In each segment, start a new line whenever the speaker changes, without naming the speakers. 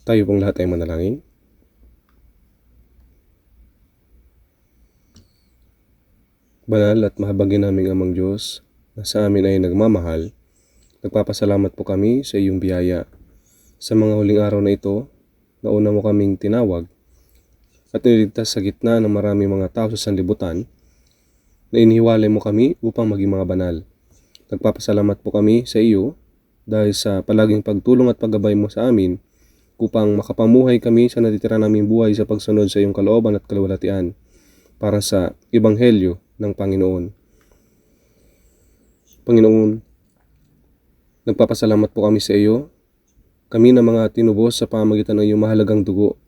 Tayo pong lahat ay manalangin. Banal at mahabagin naming Amang Diyos na sa amin ay nagmamahal, nagpapasalamat po kami sa iyong biyaya. Sa mga huling araw na ito, nauna mo kaming tinawag at niligtas sa gitna ng maraming mga tao sa sanlibutan, na inihiwalay mo kami upang maging mga banal. Nagpapasalamat po kami sa iyo dahil sa palaging pagtulong at paggabay mo sa amin upang makapamuhay kami sa natitira naming buhay sa pagsunod sa iyong kalooban at kaluwalhatian para sa Ebanghelyo ng Panginoon. Panginoon, nagpapasalamat po kami sa iyo. Kami na mga tinubos sa pamamagitan ng iyong mahalagang dugo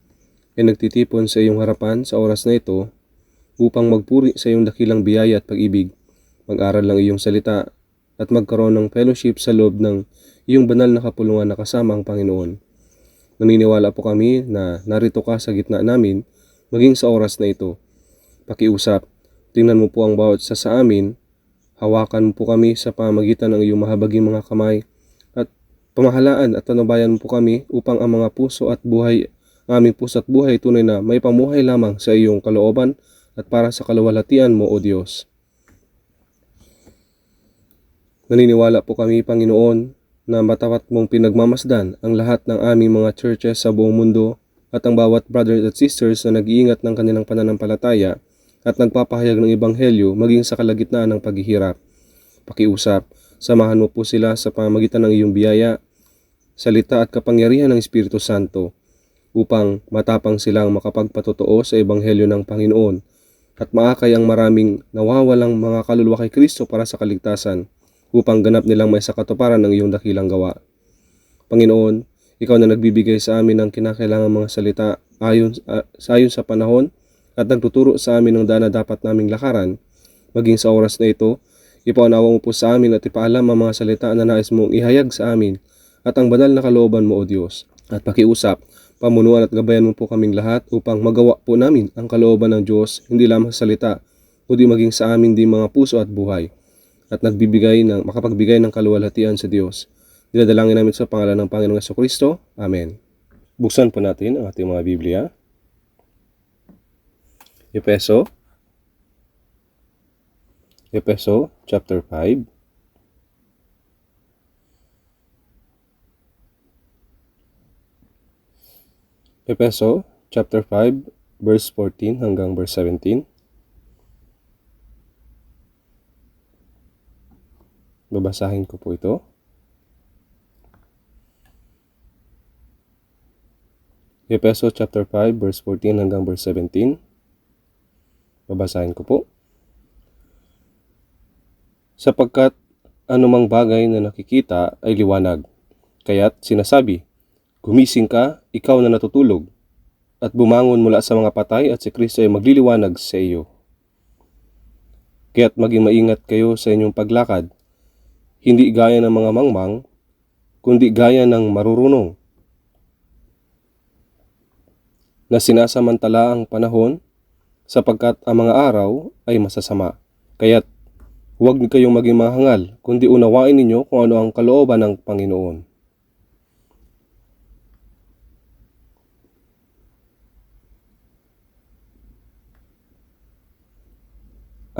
ay nagtitipon sa iyong harapan sa oras na ito upang magpuri sa iyong dakilang biyaya at pag-ibig, mag-aral ng iyong salita at magkaroon ng fellowship sa loob ng iyong banal na kapulungan na kasama ang Panginoon. Naniniwala po kami na narito ka sa gitna namin maging sa oras na ito. Pakiusap, tingnan mo po ang bawat isa sa amin, hawakan mo po kami sa pamamagitan ng iyong mahabaging mga kamay at pamahalaan at panubayan mo po kami upang ang mga puso at buhay, aming puso at buhay tunay na may pamuhay lamang sa iyong kalooban at para sa kaluwalhatian mo, O Diyos. Naniniwala po kami, Panginoon, na matapat mong pinagmamasdan ang lahat ng aming mga churches sa buong mundo at ang bawat brothers at sisters na nag-iingat ng kanilang pananampalataya at nagpapahayag ng Ebanghelyo maging sa kalagitnaan ng paghihirap. Pakiusap, samahan mo po sila sa pamamagitan ng iyong biyaya, salita at kapangyarihan ng Espiritu Santo upang matapang silang makapagpatotoo sa Ebanghelyo ng Panginoon at maakay ang maraming nawawalang mga kaluluwa kay Kristo para sa kaligtasan upang ganap nilang may sakatuparan ng iyong dakilang gawa. Panginoon, ikaw na nagbibigay sa amin ng kinakailangang mga salita ayon sa panahon at nagtuturo sa amin ng daan na dapat naming lakaran, maging sa oras na ito, ipaunawa mo po sa amin at ipaalam ang mga salita na nais mong ihayag sa amin at ang banal na kalooban mo, O Diyos. At pakiusap, pamunuan at gabayan mo po kaming lahat upang magawa po namin ang kalooban ng Diyos, hindi lamang sa salita, kundi maging sa amin din mga puso at buhay, at makapagbigay ng kaluwalhatian sa Diyos. Dinadalangin namin sa pangalan ng Panginoong Jesucristo. Amen. Buksan po natin ang ating mga Biblia. Efeso chapter 5. Efeso chapter 5 verse 14 hanggang verse 17. Babasahin ko po ito. Efeso chapter 5 verse 14 hanggang verse 17. Babasahin ko po. Sapagkat anumang bagay na nakikita ay liwanag, kaya't sinasabi, gumising ka, ikaw na natutulog, at bumangon mula sa mga patay at si Kristo ay magliliwanag sa iyo. Kaya't maging maingat kayo sa inyong paglakad, hindi gaya ng mga mangmang, kundi gaya ng marurunong, na sinasamantala ang panahon, sapagkat ang mga araw ay masasama. Kaya't huwag kayong maging mahangal, kundi unawain ninyo kung ano ang kalooban ng Panginoon.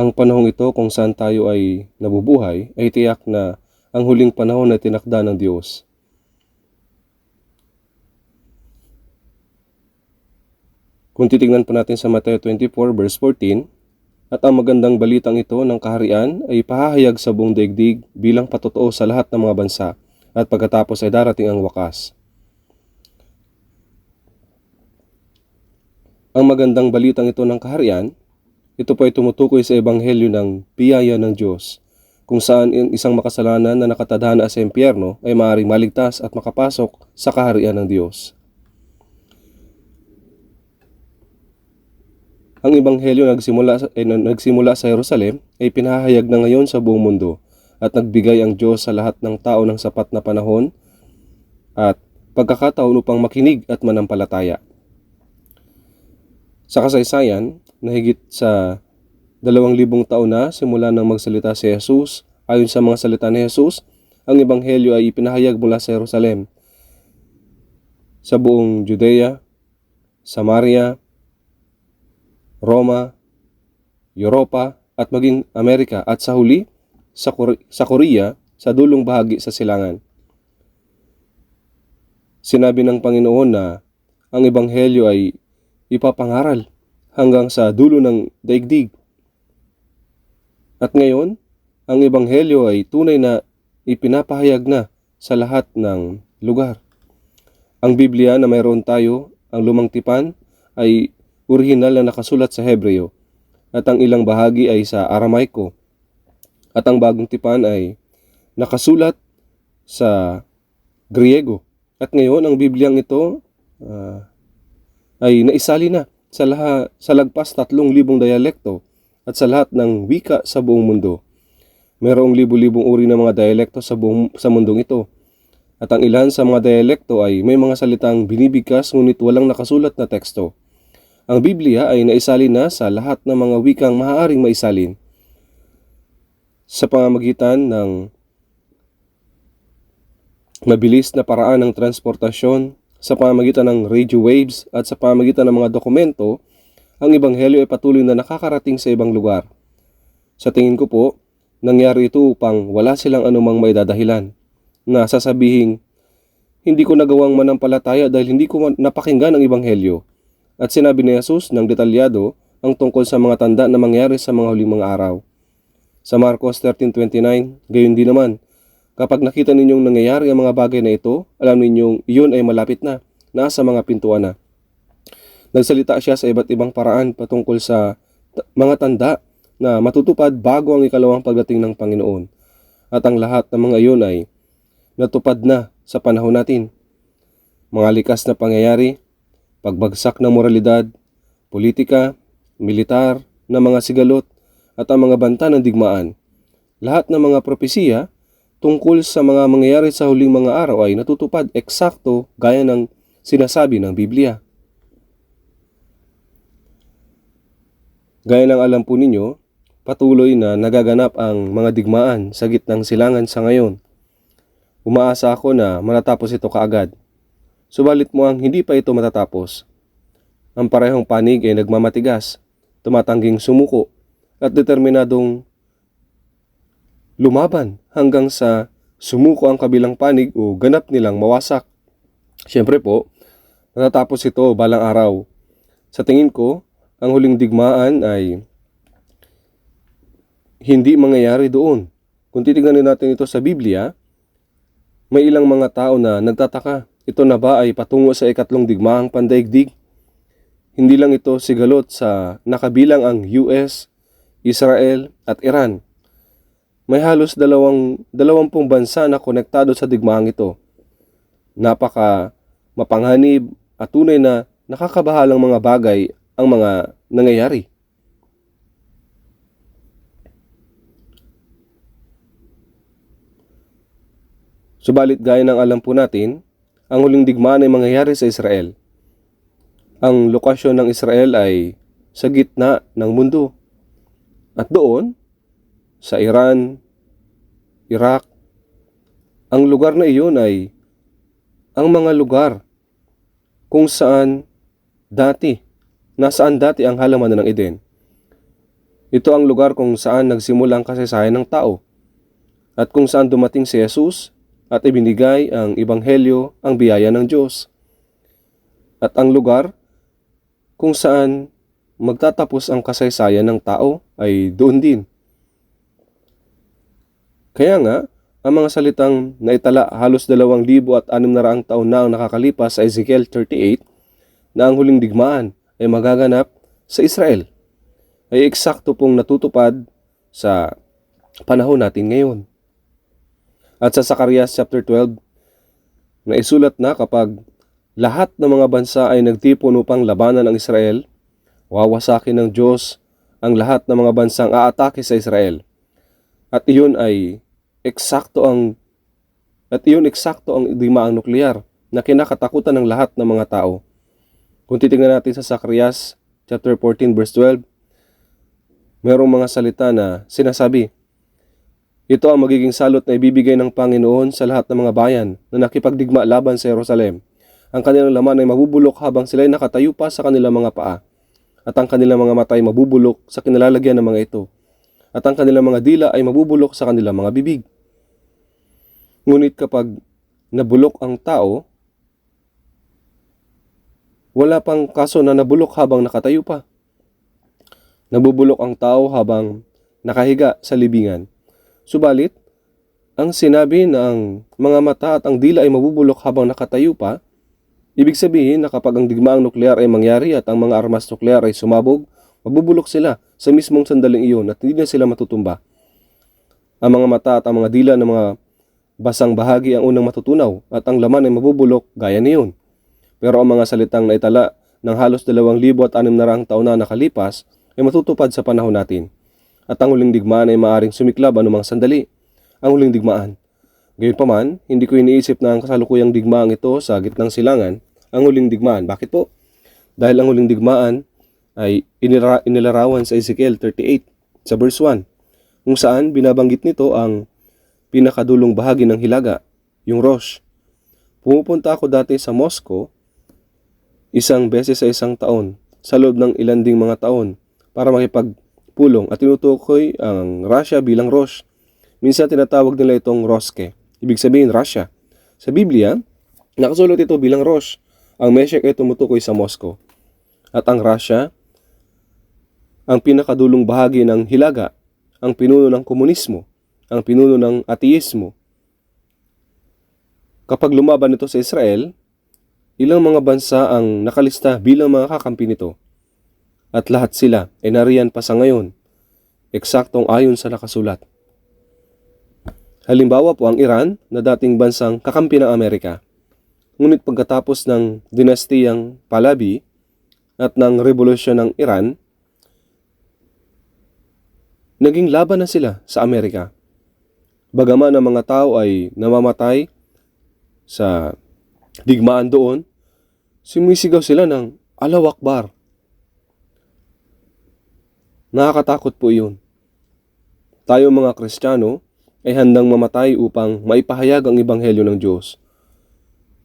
Ang panahong ito kung saan tayo ay nabubuhay ay tiyak na ang huling panahon na tinakda ng Diyos. Kung titignan po natin sa Mateo 24 verse 14, at ang magandang balitang ito ng kaharian ay ipahahayag sa buong daigdig bilang patotoo sa lahat ng mga bansa, at pagkatapos ay darating ang wakas. Ang magandang balitang ito ng kaharian, ito po ay tumutukoy sa Ebanghelyo ng biyaya ng Diyos, kung saan isang makasalanan na nakatadhana sa impyerno ay maaaring maligtas at makapasok sa kaharian ng Diyos. Ang Ebanghelyo nagsimula sa Jerusalem ay pinahayag na ngayon sa buong mundo, at nagbigay ang Diyos sa lahat ng tao ng sapat na panahon at pagkakataon upang makinig at manampalataya. Sa kasaysayan, na higit sa 2,000 taon na simula nang magsalita si Jesus, ayon sa mga salita ni Jesus, ang Ebanghelyo ay ipinahayag mula sa Jerusalem. sa buong Judea, Samaria, Roma, Europa at maging Amerika at sa huli sa Korea sa dulong bahagi sa silangan. Sinabi ng Panginoon na ang Ebanghelyo ay ipapangaral hanggang sa dulo ng daigdig. At ngayon, ang Ebanghelyo ay tunay na ipinapahayag na sa lahat ng lugar. Ang Biblia na mayroon tayo, ang Lumang Tipan, ay orihinal na nakasulat sa Hebreo at ang ilang bahagi ay sa Aramaiko. At ang Bagong Tipan ay nakasulat sa Griego. At ngayon, ang Bibliang ito ay naisali na sa lagpas 3,000 dialekto at sa lahat ng wika sa buong mundo. Mayroong libu-libong uri ng mga dialekto sa mundong ito. At ang ilan sa mga dialekto ay may mga salitang binibigkas ngunit walang nakasulat na teksto. Ang Biblia ay naisali na sa lahat ng mga wikang maaaring maisalin sa pamamagitan ng mabilis na paraan ng transportasyon, sa pamamagitan ng radio waves at sa pamamagitan ng mga dokumento. Ang Ebanghelyo ay patuloy na nakakarating sa ibang lugar. Sa tingin ko po, nangyari ito upang wala silang anumang maidadahilan na sasabihing, hindi ko nagawang manampalataya dahil hindi ko napakinggan ang Ebanghelyo. At sinabi ni Jesus ng detalyado ang tungkol sa mga tanda na mangyari sa mga huling mga araw. Sa Marcos 13:29, gayon din naman, kapag nakita ninyong nangyayari ang mga bagay na ito, alam ninyong iyon ay malapit na, nasa mga pintuan na. Nagsalita siya sa iba't ibang paraan patungkol sa mga tanda na matutupad bago ang ikalawang pagdating ng Panginoon. At ang lahat ng mga iyon ay natupad na sa panahon natin. Mga likas na pangyayari, pagbagsak ng moralidad, politika, militar, na mga sigalot, at ang mga banta ng digmaan. Lahat ng mga propesiya tungkol sa mga mangyayari sa huling mga araw ay natutupad eksakto gaya ng sinasabi ng Biblia. Gaya ng alam po ninyo, patuloy na nagaganap ang mga digmaan sa gitnang silangan sa ngayon. Umaasa ako na matatapos ito kaagad. Subalit mo ang hindi pa ito matatapos. Ang parehong panig ay nagmamatigas, tumatangging sumuko, at determinadong lumaban hanggang sa sumuko ang kabilang panig o ganap nilang mawasak. Siyempre po, matatapos ito balang araw. Sa tingin ko, ang huling digmaan ay hindi mangyayari doon. Kung titignan natin ito sa Biblia, may ilang mga tao na nagtataka, ito na ba ay patungo sa ikatlong digmaang pandaigdig? Hindi lang ito sigalot sa nakabilang ang US, Israel at Iran. May halos 20 bansa na konektado sa digmaang ito. Napaka mapanghanib at tunay na nakakabahalang mga bagay ang mga nangyayari. Subalit gaya ng alam po natin, ang huling digmaan ay mangyayari sa Israel. Ang lokasyon ng Israel ay sa gitna ng mundo. At doon, sa Iran, Iraq, ang lugar na iyon ay ang mga lugar kung nasaan dati ang halaman ng Eden. Ito ang lugar kung saan nagsimula ang kasaysayan ng tao at kung saan dumating si Jesus at ibinigay ang Ebanghelyo, ang biyaya ng Diyos. At ang lugar kung saan magtatapos ang kasaysayan ng tao ay doon din. Kaya nga, ang mga salitang naitala halos 2,600 taon na ang nakakalipas sa Ezekiel 38 na ang huling digmaan ay magaganap sa Israel ay eksakto pong natutupad sa panahon natin ngayon. At sa Zacarias chapter 12, na isulat na kapag lahat ng mga bansa ay nagtipon upang labanan ang Israel, wawasakin ng Diyos ang lahat ng mga bansang aatake sa Israel. At iyon eksakto ang digmaang nuklear na kinakatakutan ng lahat ng mga tao. Kung titingnan natin sa Zacarias chapter 14 verse 12, mayroong mga salita na sinasabi, ito ang magiging salot na ibibigay ng Panginoon sa lahat ng mga bayan na nakipagdigma laban sa Jerusalem. Ang kanilang laman ay mabubulok habang sila ay nakatayo pa sa kanilang mga paa. At ang kanilang mga mata ay mabubulok sa kinalalagyan ng mga ito. At ang kanilang mga dila ay mabubulok sa kanilang mga bibig. Ngunit kapag nabulok ang tao, wala pang kaso na nabulok habang nakatayo pa. Nabubulok ang tao habang nakahiga sa libingan. Subalit, ang sinabi na ang mga mata at ang dila ay mabubulok habang nakatayo pa, ibig sabihin na kapag ang digmaang nuklear ay mangyari at ang mga armas nuklear ay sumabog, mabubulok sila sa mismong sandaling iyon at hindi na sila matutumba. Ang mga mata at ang mga dila ng mga basang bahagi ang unang matutunaw at ang laman ay mabubulok gaya niyon. Pero ang mga salitang naitala ng halos 2,600 taon na nakalipas ay matutupad sa panahon natin. At ang huling digmaan ay maaaring sumiklab anumang sandali. Ang huling digmaan. Gayunpaman, hindi ko iniisip na ang kasalukuyang digmaang ito sa gitnang silangan ang huling digmaan. Bakit po? Dahil ang huling digmaan ay inilarawan sa Ezekiel 38 sa verse 1, kung saan binabanggit nito ang pinakadulong bahagi ng hilaga, yung Rosh. Pumupunta ako dati sa Moscow isang beses sa isang taon sa loob ng ilan ding mga taon para makipagpulong at tinutukoy ang Russia bilang Rosh. Minsan tinatawag nila itong Roske, ibig sabihin Russia. Sa Biblia, nakasulat ito bilang Rosh. Ang Meshech ay tumutukoy sa Moscow. At ang Russia, ang pinakadulong bahagi ng hilaga, ang pinuno ng komunismo, ang pinuno ng ateismo. Kapag lumaban ito sa Israel, ilang mga bansa ang nakalista bilang mga kakampi nito. At lahat sila ay nariyan pa sa ngayon, eksaktong ayon sa nakasulat. Halimbawa po ang Iran na dating bansang kakampi ng Amerika. Ngunit pagkatapos ng dinastiyang Pahlavi at ng revolusyon ng Iran, naging laban na sila sa Amerika. Bagaman ang mga tao ay namamatay sa digmaan doon, sumisigaw sila ng Allahu Akbar. Nakakatakot po iyon. Tayo mga Kristiyano ay handang mamatay upang maipahayag ang ebanghelyo ng Diyos.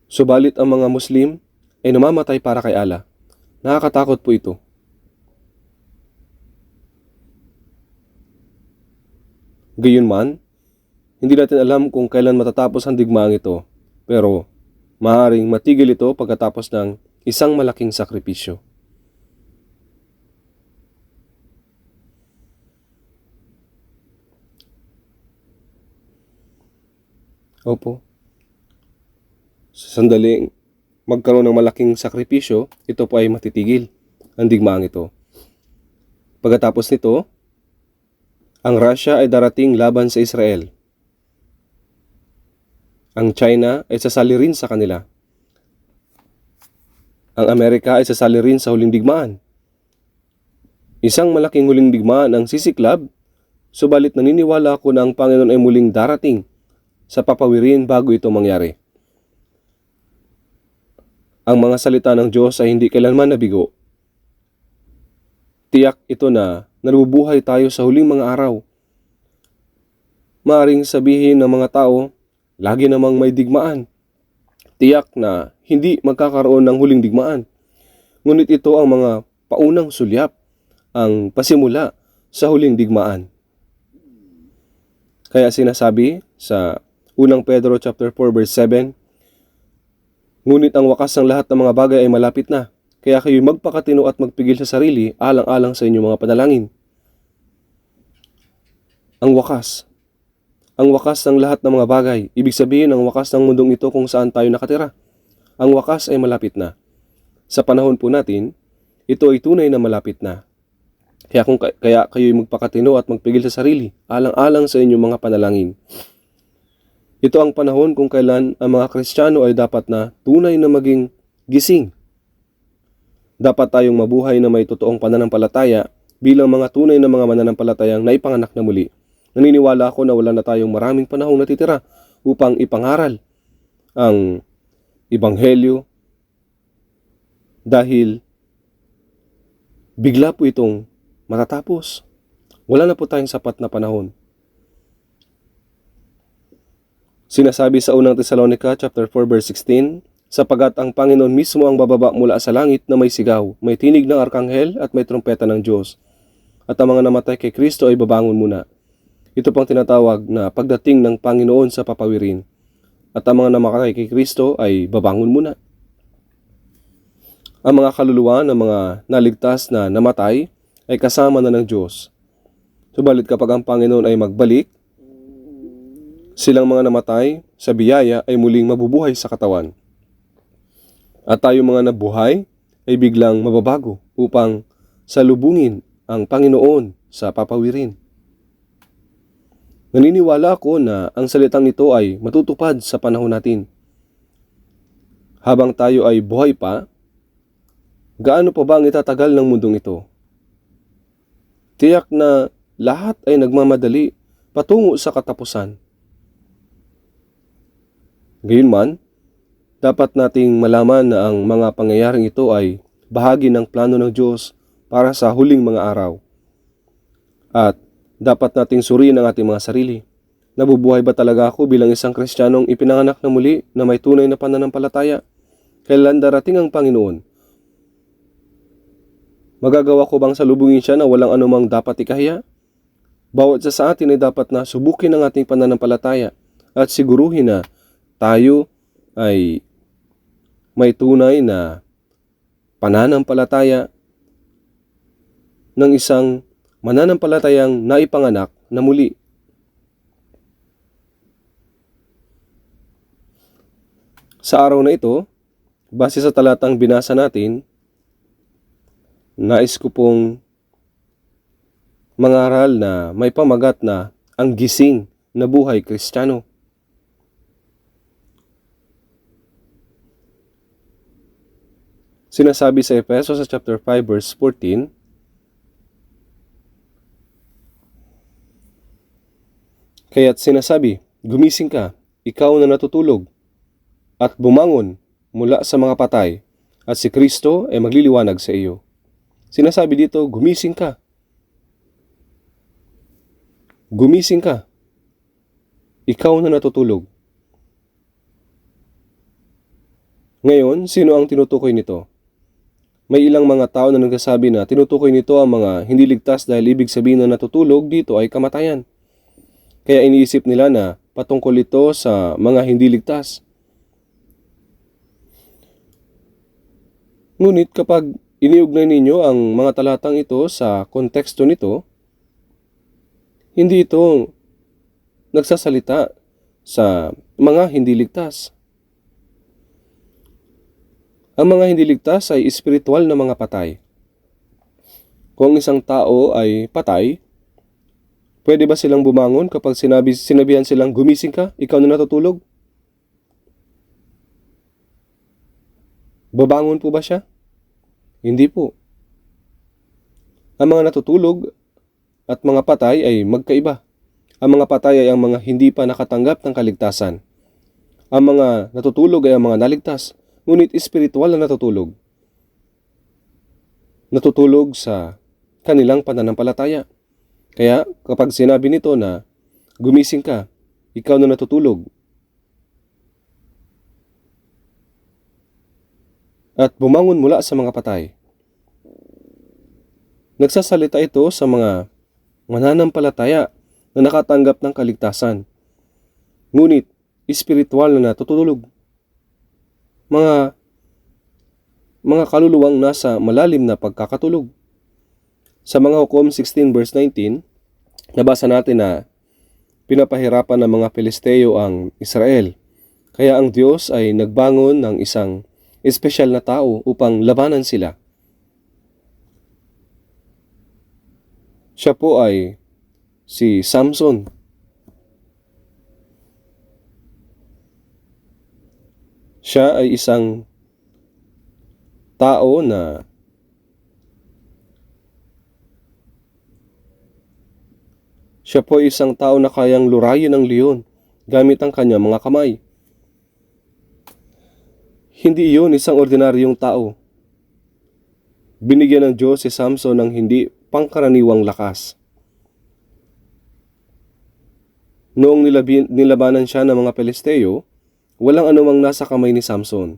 Subalit ang mga Muslim ay namamatay para kay Allah. Nakakatakot po ito. Gayunman, hindi natin alam kung kailan matatapos ang digmaang ito, pero maaaring matigil ito pagkatapos ng isang malaking sakripisyo. Opo. Sa sandaling magkaroon ng malaking sakripisyo, ito po ay matitigil ang digmaang ito. Pagkatapos nito, ang Russia ay darating laban sa Israel. Ang China ay sasali rin sa kanila. Ang Amerika ay sasali rin sa huling digmaan. Isang malaking huling digmaan ang sisiklab, subalit naniniwala ako na ang Panginoon ay muling darating sa papawirin bago ito mangyari. Ang mga salita ng Diyos ay hindi kailanman nabigo. Tiyak ito na nabubuhay tayo sa huling mga araw. Maaring sabihin ng mga tao, lagi namang may digmaan. Tiyak na hindi magkakaroon ng huling digmaan. Ngunit ito ang mga paunang sulyap, ang pasimula sa huling digmaan. Kaya sinasabi sa 1 Pedro chapter 4 verse 7, ngunit ang wakas ng lahat ng mga bagay ay malapit na, kaya kayo'y magpakatino at magpigil sa sarili alang-alang sa inyong mga panalangin. Ang wakas ng lahat ng mga bagay, ibig sabihin ang wakas ng mundong ito kung saan tayo nakatira. Ang wakas ay malapit na. Sa panahon po natin, ito ay tunay na malapit na. Kaya kayo'y magpakatino at magpigil sa sarili alang-alang sa inyong mga panalangin. Ito ang panahon kung kailan ang mga Kristiyano ay dapat na tunay na maging gising. Dapat tayong mabuhay na may totoong pananampalataya bilang mga tunay na mga mananampalatayang naipanganak na muli. Naniniwala ako na wala na tayong maraming panahong natitira upang ipangaral ang ebanghelyo dahil bigla po itong matatapos. Wala na po tayong sapat na panahon. Sinasabi sa unang Tesalonica chapter 4 verse 16, Sapagat ang Panginoon mismo ang bababa mula sa langit na may sigaw, may tinig ng arkanghel at may trumpeta ng Diyos. At ang mga namatay kay Kristo ay babangon muna. Ito pang tinatawag na pagdating ng Panginoon sa papawirin. At ang mga namatay kay Kristo ay babangon muna. Ang mga kaluluwa ng mga naligtas na namatay ay kasama na ng Diyos. Subalit kapag ang Panginoon ay magbalik, silang mga namatay sa biyaya ay muling mabubuhay sa katawan. At tayo mga nabuhay ay biglang mababago upang salubungin ang Panginoon sa papawirin. Naniniwala ako na ang salitang ito ay matutupad sa panahon natin. Habang tayo ay buhay pa, gaano pa ba ang itatagal ng mundong ito? Tiyak na lahat ay nagmamadali patungo sa katapusan. Gayunman, dapat nating malaman na ang mga pangyayaring ito ay bahagi ng plano ng Diyos para sa huling mga araw. At dapat nating suriin ang ating mga sarili. Nabubuhay ba talaga ako bilang isang Kristiyanong ipinanganak na muli na may tunay na pananampalataya? Kailan darating ang Panginoon? Magagawa ko bang salubungin siya na walang anumang dapat ikahiya? Bawat isa sa atin ay dapat na subukin ang ating pananampalataya at siguruhin na tayo ay may tunay na pananampalataya ng isang mananampalatayang naipanganak na muli. Sa araw na ito, base sa talatang binasa natin, nais ko pong mangaral na may pamagat na ang gising na buhay Kristiyano. Sinasabi sa Efesos sa chapter 5 verse 14, kaya't sinasabi, gumising ka, ikaw na natutulog, at bumangon mula sa mga patay, at si Kristo ay magliliwanag sa iyo. Sinasabi dito, gumising ka. Gumising ka. Ikaw na natutulog. Ngayon, sino ang tinutukoy nito? May ilang mga tao na nagsasabi na tinutukoy nito ang mga hindi ligtas dahil ibig sabihin na natutulog dito ay kamatayan. Kaya iniisip nila na patungkol ito sa mga hindi ligtas. Ngunit kapag iniugnay ninyo ang mga talatang ito sa konteksto nito, hindi ito nagsasalita sa mga hindi ligtas. Ang mga hindi ligtas ay espiritual na mga patay. Kung isang tao ay patay, pwede ba silang bumangon kapag sinabihan silang gumising ka, ikaw na natutulog? Babangon po ba siya? Hindi po. Ang mga natutulog at mga patay ay magkaiba. Ang mga patay ay ang mga hindi pa nakatanggap ng kaligtasan. Ang mga natutulog ay ang mga naligtas, ngunit espiritual na natutulog. Natutulog sa kanilang pananampalataya. Kaya kapag sinabi nito na gumising ka, ikaw na natutulog, at bumangon mula sa mga patay, nagsasalita ito sa mga mananampalataya na nakatanggap ng kaligtasan, ngunit espiritual na natutulog. Mga kaluluwang nasa malalim na pagkakatulog. Sa mga Hukom 16 verse 19, nabasa natin na pinapahirapan ng mga Pilisteo ang Israel. Kaya ang Diyos ay nagbangon ng isang espesyal na tao upang labanan sila. Siya po ay si Samson. Siya ay isang tao na kayang lurayin ng leon gamit ang kanyang mga kamay. Hindi iyon isang ordinaryong tao. Binigyan ng Diyos si Samson ng hindi pangkaraniwang lakas. Noong nilabanan siya ng mga Pilisteo, walang anumang nasa kamay ni Samson.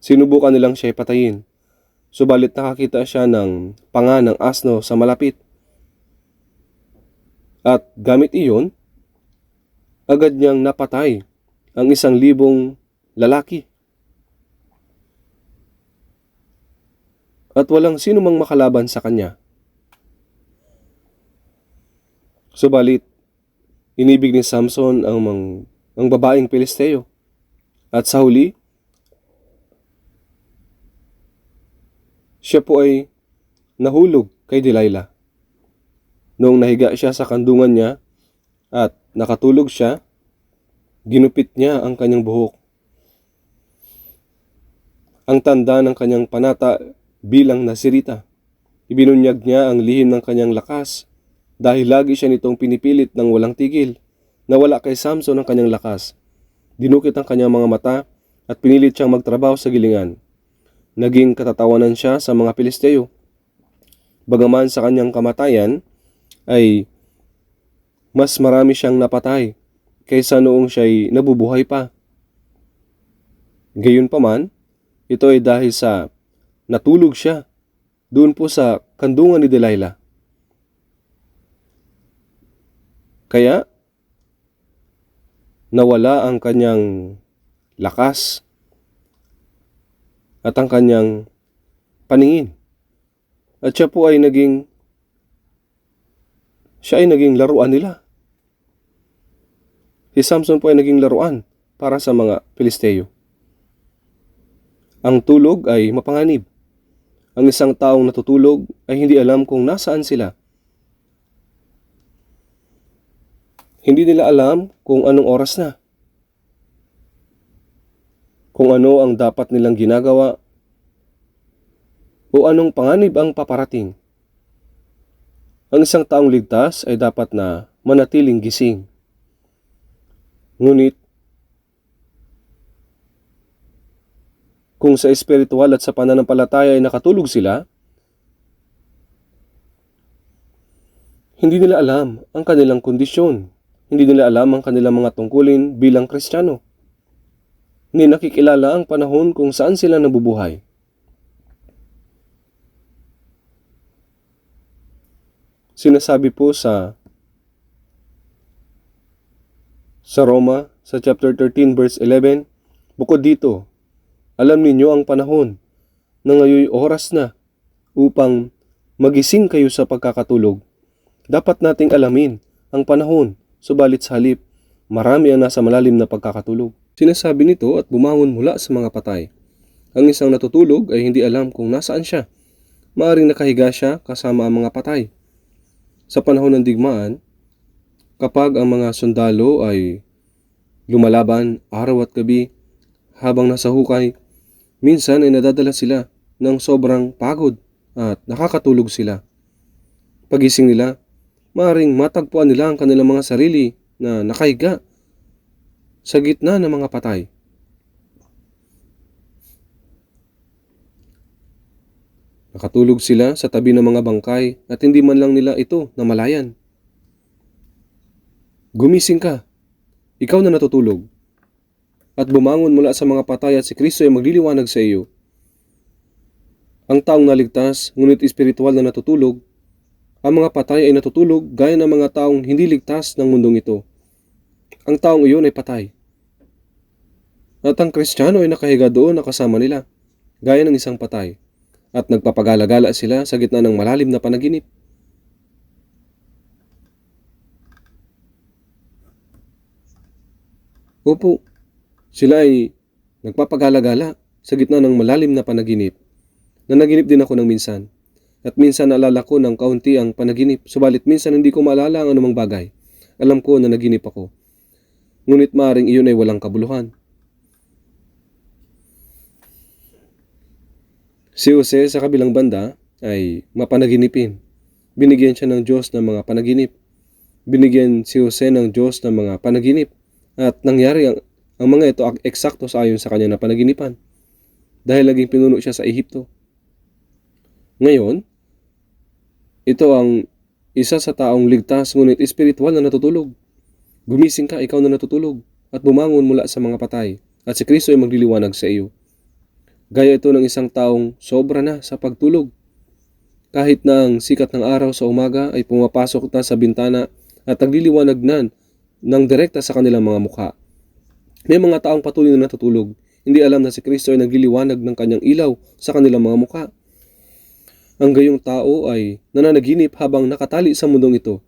Sinubukan nilang siya'y patayin. Subalit nakakita siya ng panga ng asno sa malapit. At gamit iyon, agad niyang napatay ang 1,000 lalaki. At walang sino mang makalaban sa kanya. Subalit, inibig ni Samson ang babaeng Pilisteo. At sa huli, siya po ay nahulog kay Delilah. Noong nahiga siya sa kandungan niya at nakatulog siya, ginupit niya ang kanyang buhok. Ang tanda ng kanyang panata bilang nasirita. Ibinunyag niya ang lihim ng kanyang lakas dahil lagi siya nitong pinipilit ng walang tigil. Nawala kay Samson ang kanyang lakas. Dinukit ang kanyang mga mata at pinilit siyang magtrabaho sa gilingan. Naging katatawanan siya sa mga Pilisteo. Bagaman sa kanyang kamatayan ay mas marami siyang napatay kaysa noong siya'y nabubuhay pa. Gayunpaman, ito ay dahil sa natulog siya doon po sa kandungan ni Delilah. Kaya nawala ang kanyang lakas at ang kanyang paningin. At siya ay naging laruan nila. Si Samson po ay naging laruan para sa mga Pilisteo. Ang tulog ay mapanganib. Ang isang taong natutulog ay hindi alam kung nasaan sila. Hindi nila alam kung anong oras na. Kung ano ang dapat nilang ginagawa o anong panganib ang paparating. Ang isang taong ligtas ay dapat na manatiling gising. Ngunit, kung sa espiritual at sa pananampalataya ay nakatulog sila, hindi nila alam ang kanilang kondisyon. Hindi nila alam ang kanilang mga tungkulin bilang Kristiyano. Hindi nakikilala ang panahon kung saan sila nabubuhay. Sinasabi po sa Roma, sa chapter 13 verse 11, bukod dito, alam ninyo ang panahon na ngayoy oras na upang magising kayo sa pagkakatulog. Dapat nating alamin ang panahon, subalit sa halip, marami ang nasa malalim na pagkakatulog. Sinasabi nito at bumangon mula sa mga patay. Ang isang natutulog ay hindi alam kung nasaan siya. Maaring nakahiga siya kasama ang mga patay. Sa panahon ng digmaan, kapag ang mga sundalo ay lumalaban araw at gabi habang nasa hukay, minsan ay nadadala sila ng sobrang pagod at nakakatulog sila. Pagising nila, maaring matagpuan nila ang kanilang mga sarili na nakahiga sa gitna ng mga patay. Nakatulog sila sa tabi ng mga bangkay at hindi man lang nila ito namalayan. Gumising ka, ikaw na natutulog, at bumangon mula sa mga patay at si Kristo ay magliliwanag sa iyo. Ang taong naligtas, ngunit espiritual na natutulog, ang mga patay ay natutulog gaya ng mga taong hindi ligtas ng mundong ito. Ang taong iyon ay patay. At ang Kristiyano ay nakahiga doon na kasama nila, gaya ng isang patay, at nagpapagala-gala sila sa gitna ng malalim na panaginip. Opo, sila ay nagpapagala-gala sa gitna ng malalim na panaginip. Nanaginip din ako ng minsan, at minsan naalala ko ng kaunti ang panaginip, subalit minsan hindi ko maalala ang anumang bagay. Alam ko na naginip ako. Ngunit maaaring iyon ay walang kabuluhan. Si Jose sa kabilang banda ay mapanaginipin. Binigyan siya ng Diyos ng mga panaginip. Binigyan si Jose ng Diyos ng mga panaginip. At nangyari ang mga ito eksakto sa ayon sa kanya na panaginipan. Dahil naging pinuno siya sa Ehipto. Ngayon, ito ang isa sa taong ligtas ngunit espiritual na natutulog. Gumising ka, ikaw na natutulog, at bumangon mula sa mga patay, at si Kristo ay magliliwanag sa iyo. Gaya ito ng isang taong sobra na sa pagtulog. Kahit na ang sikat ng araw sa umaga ay pumapasok na sa bintana at nagliliwanag na ng direkta sa kanilang mga mukha. May mga taong patuloy na natutulog. Hindi alam na si Kristo ay nagliliwanag ng kanyang ilaw sa kanilang mga mukha. Ang gayong tao ay nananaginip habang nakatali sa mundong ito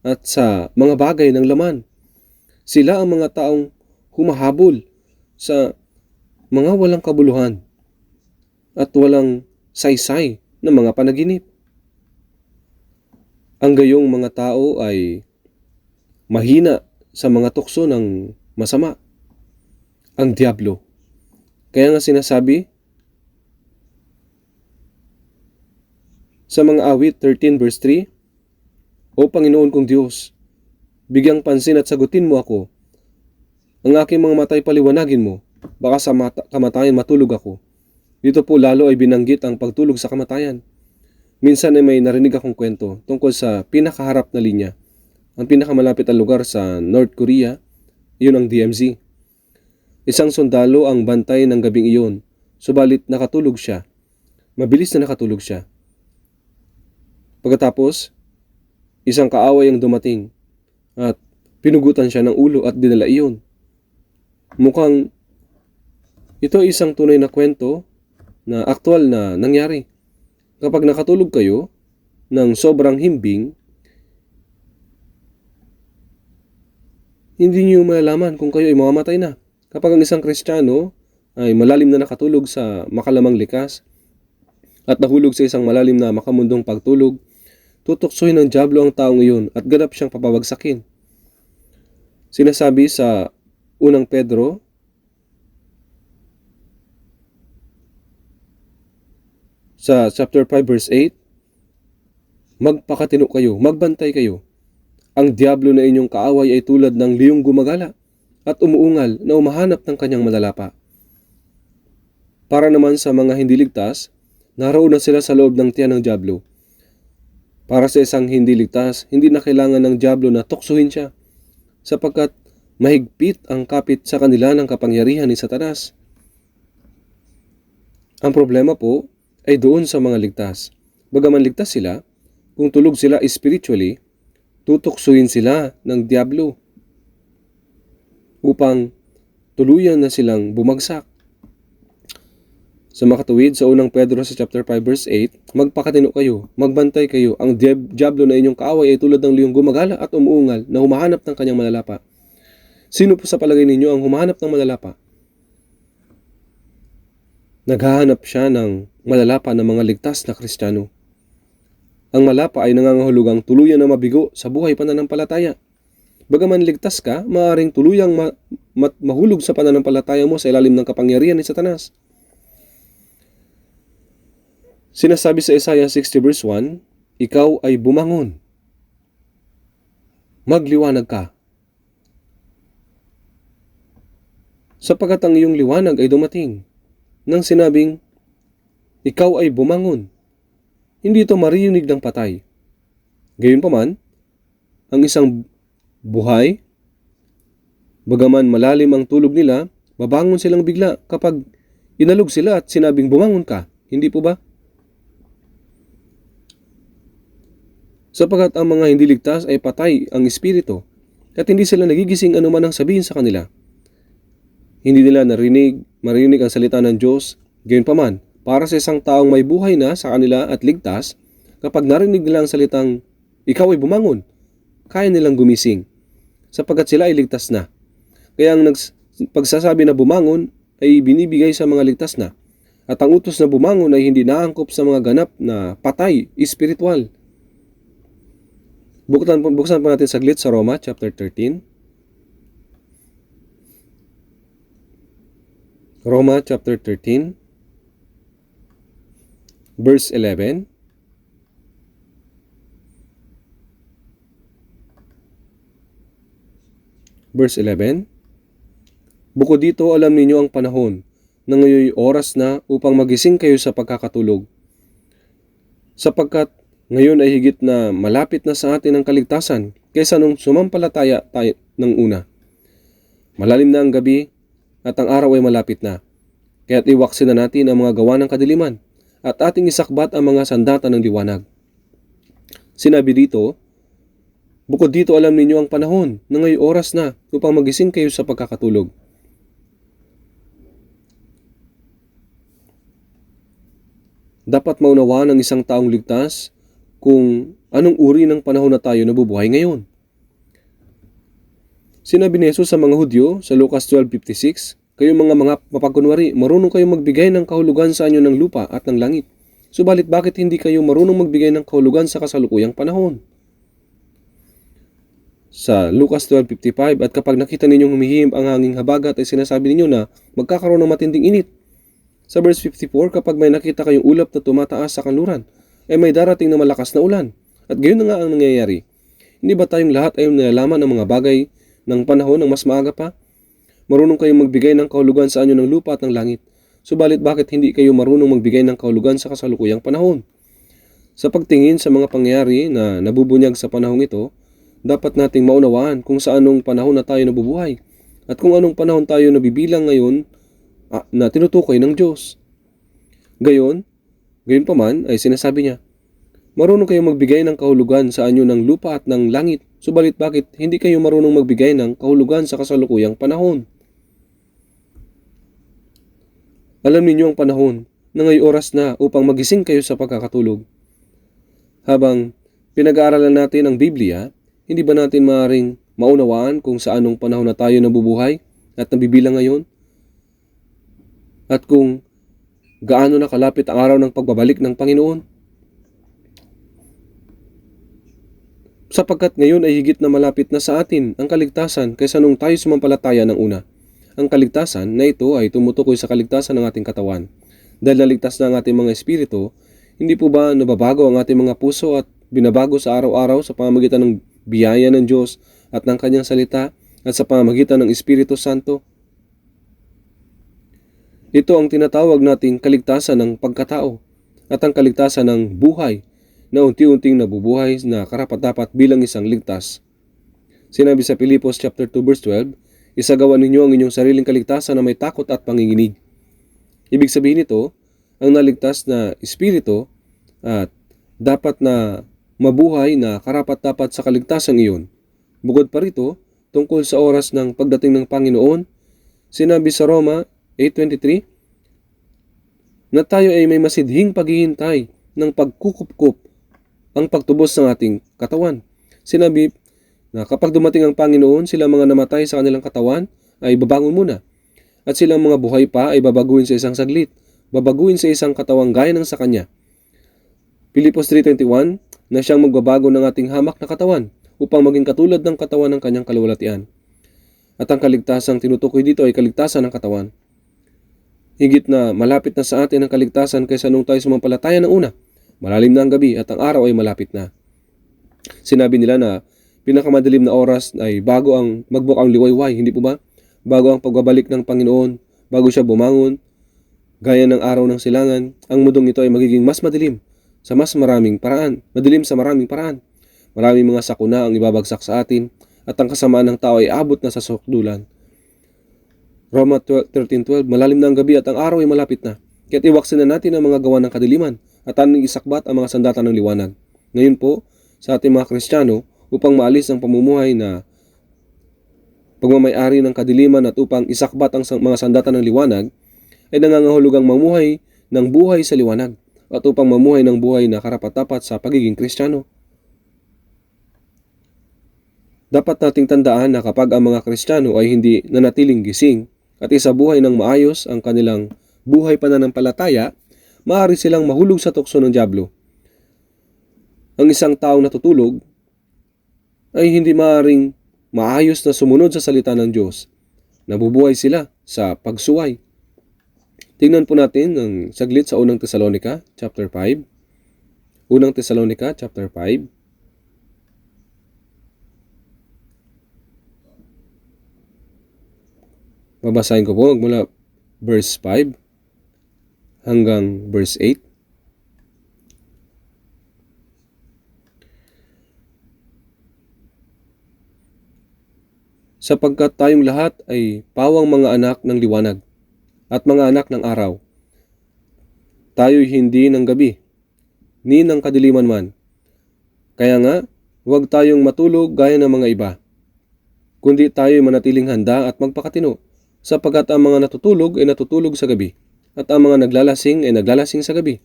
at sa mga bagay ng laman. Sila ang mga taong humahabol sa mga walang kabuluhan at walang saysay na mga panaginip. Ang gayong mga tao ay mahina sa mga tukso ng masama, ang diablo. Kaya nga sinasabi sa mga awit 13 verse 3, O Panginoon kong Diyos, bigyang pansin at sagutin mo ako. Ang aking mga matay paliwanagin mo, baka sa kamatayan matulog ako. Dito po lalo ay binanggit ang pagtulog sa kamatayan. Minsan ay may narinig akong kwento tungkol sa pinakaharap na linya. Ang pinakamalapit na lugar sa North Korea, iyon ang DMZ. Isang sundalo ang bantay ng gabing iyon, subalit nakatulog siya. Mabilis na nakatulog siya. Pagkatapos, isang kaaway ang dumating at pinugutan siya ng ulo at dinala iyon. Mukhang ito ay isang tunay na kwento na aktwal na nangyari. Kapag nakatulog kayo ng sobrang himbing, hindi niyo malalaman kung kayo ay mamamatay na. Kapag ang isang Kristiyano ay malalim na nakatulog sa makalamang likas at nahulog sa isang malalim na makamundong pagtulog, tutuksohin ng dyablo ang taong iyon at ganap siyang papabagsakin. Sinasabi sa unang Pedro, sa chapter 5 verse 8, magpakatino kayo, magbantay kayo. Ang diablo na inyong kaaway ay tulad ng liyong gumagala at umuungal na umahanap ng kanyang madalapa. Para naman sa mga hindi ligtas, naroon na sila sa loob ng tiyan ng diablo. Para sa isang hindi ligtas, hindi na kailangan ng diablo na tuksuhin siya, sapagkat mahigpit ang kapit sa kanila ng kapangyarihan ni Satanas. Ang problema po ay doon sa mga ligtas. Bagaman ligtas sila, kung tulog sila spiritually, tutuksuhin sila ng diablo upang tuluyan na silang bumagsak. Sa makatuwid, sa unang Pedro sa chapter 5 verse 8, magpakatino kayo, magbantay kayo. Ang diablo na inyong kaaway ay tulad ng liyong gumagala at umuungal na humahanap ng kanyang malalapa. Sino po sa palagay ninyo ang humahanap ng malalapa? Naghahanap siya ng malalapa ng mga ligtas na Kristiyano. Ang malapa ay nangangahulugang tuluyan na mabigo sa buhay pananampalataya. Bagaman ligtas ka, maaaring tuluyang mahulog sa pananampalataya mo sa ilalim ng kapangyarihan ni Satanas. Sinasabi sa Isaiah 60 verse 1, Ikaw ay bumangon. Magliwanag ka. Sapagkat ang iyong liwanag ay dumating. Nang sinabing, ikaw ay bumangon. Hindi ito maririnig ng patay. Gayunpaman, ang isang buhay, bagaman malalim ang tulog nila, babangon silang bigla kapag inalog sila at sinabing bumangon ka. Hindi po ba? Sapagkat ang mga hindi ligtas ay patay ang espiritu at hindi sila nagigising anuman ang sabihin sa kanila. Hindi nila marinig ang salita ng Diyos. Gayunpaman, para sa isang taong may buhay na sa kanila at ligtas, kapag narinig nila ang salitang, ikaw ay bumangon, kaya nilang gumising, sapagkat sila ay ligtas na. Kaya ang pagsasabi na bumangon ay binibigay sa mga ligtas na, at ang utos na bumangon ay hindi naangkop sa mga ganap na patay, espiritual. Buksan po natin saglit sa Roma chapter 13. Roma chapter 13, verse 11. Verse 11. Bukod dito, alam ninyo ang panahon na ngayon oras na upang magising kayo sa pagkakatulog. Sapagkat ngayon ay higit na malapit na sa atin ang kaligtasan kaysa nung sumampalataya tayo ng una. Malalim na ang gabi at ang araw ay malapit na. Kaya't iwaksin na natin ang mga gawa ng kadiliman at ating isakbat ang mga sandata ng liwanag. Sinabi dito, bukod dito alam ninyo ang panahon na ngayong oras na upang magising kayo sa pagkakatulog. Dapat maunawaan ng isang taong ligtas kung anong uri ng panahon na tayo nabubuhay ngayon. Sinabi ni Jesus sa mga Hudyo sa Lucas 12:56, kayong mga mapagkunwari, marunong kayong magbigay ng kahulugan sa anyo ng lupa at ng langit. Subalit bakit hindi kayo marunong magbigay ng kahulugan sa kasalukuyang panahon? Sa Lucas 12:55, at kapag nakita ninyong humihim ang hanging habagat ay sinasabi ninyo na magkakaroon ng matinding init. Sa verse 54, kapag may nakita kayong ulap na tumataas sa kanluran, ay may darating na malakas na ulan. At gayon na nga ang nangyayari. Hindi ba tayong lahat ay nalalaman ng mga bagay ng panahon ng mas maaga pa? Marunong kayong magbigay ng kahulugan sa anyo ng lupa at ng langit. Subalit bakit hindi kayo marunong magbigay ng kahulugan sa kasalukuyang panahon? Sa pagtingin sa mga pangyayari na nabubunyag sa panahong ito, dapat nating maunawaan kung sa anong panahon na tayo nabubuhay at kung anong panahon tayo nabibilang ngayon na tinutukoy ng Diyos. Gayon pa man ay sinasabi niya, marunong kayong magbigay ng kahulugan sa anyo ng lupa at ng langit, subalit bakit hindi kayo marunong magbigay ng kahulugan sa kasalukuyang panahon? Alam ninyo ang panahon na ngayong oras na upang magising kayo sa pagkakatulog. Habang pinag-aaralan natin ang Biblia, hindi ba natin maaaring maunawaan kung sa anong panahon na tayo nabubuhay at nabibilang ngayon? At kung gaano na kalapit ang araw ng pagbabalik ng Panginoon? Sapagkat ngayon ay higit na malapit na sa atin ang kaligtasan kaysa nung tayo sumampalataya ng una. Ang kaligtasan na ito ay tumutukoy sa kaligtasan ng ating katawan. Dahil naligtas na ang ating mga espiritu, hindi po ba nababago ang ating mga puso at binabago sa araw-araw sa pamamagitan ng biyaya ng Diyos at ng Kanyang salita at sa pamamagitan ng Espiritu Santo? Ito ang tinatawag nating kaligtasan ng pagkatao at ang kaligtasan ng buhay na unti-unting nabubuhay na karapat-dapat bilang isang ligtas. Sinabi sa Pilipos chapter 2 verse 12, isagawa ninyo ang inyong sariling kaligtasan na may takot at panginginig. Ibig sabihin nito, ang naligtas na espiritu at dapat na mabuhay na karapat-dapat sa kaligtasan iyon. Bukod pa rito, tungkol sa oras ng pagdating ng Panginoon, sinabi sa Roma 8:23 na tayo ay may masidhing paghihintay ng pagkukupkup ang pagtubos ng ating katawan. Sinabi na kapag dumating ang Panginoon, silang mga namatay sa kanilang katawan ay babangon muna. At silang mga buhay pa ay babaguhin sa isang saglit, babaguhin sa isang katawang gaya ng sa Kanya. Pilipos 3:21 na siyang magbabago ng ating hamak na katawan upang maging katulad ng katawan ng Kanyang kaluwalhatian. At ang kaligtasang tinutukoy dito ay kaligtasan ng katawan. Higit na malapit na sa atin ang kaligtasan kaysa nung tayo sumampalataya ng una. Malalim na ang gabi at ang araw ay malapit na. Sinabi nila na pinakamadilim na oras ay bago ang magbukang liwayway, hindi po ba? Bago ang pagbabalik ng Panginoon, bago siya bumangon, gaya ng araw ng silangan, ang mundong ito ay magiging mas madilim sa mas maraming paraan. Madilim sa maraming paraan. Maraming mga sakuna ang ibabagsak sa atin at ang kasamaan ng tao ay abot na sa sukdulan. Roma 13:12, malalim na ang gabi at ang araw ay malapit na. Kaya't iwaksin na natin ang mga gawa ng kadiliman at ating isakbat ang mga sandata ng liwanag. Ngayon po, sa ating mga Kristiyano, upang maalis ang pamumuhay na pagmamay-ari ng kadiliman at upang isakbat ang mga sandata ng liwanag, ay nangangahulugang mamuhay ng buhay sa liwanag at upang mamuhay ng buhay na karapat-dapat sa pagiging Kristiyano. Dapat nating tandaan na kapag ang mga Kristiyano ay hindi nanatiling gising at isabuhay ng maayos ang kanilang buhay pananampalataya, maaari silang mahulog sa tukso ng dyablo. Ang isang taong natutulog ay hindi maaaring maayos na sumunod sa salita ng Diyos. Nabubuhay sila sa pagsuway. Tingnan po natin ang saglit sa unang Tesalonica chapter 5. Unang Tesalonica chapter 5. Babasahin ko po mula verse 5 hanggang verse 8. Sapagkat tayong lahat ay pawang mga anak ng liwanag at mga anak ng araw. Tayo'y hindi ng gabi, ni ng kadiliman man. Kaya nga, huwag tayong matulog gaya ng mga iba, kundi tayo'y manatiling handa at magpakatino, sapagkat ang mga natutulog ay natutulog sa gabi, at ang mga naglalasing ay naglalasing sa gabi.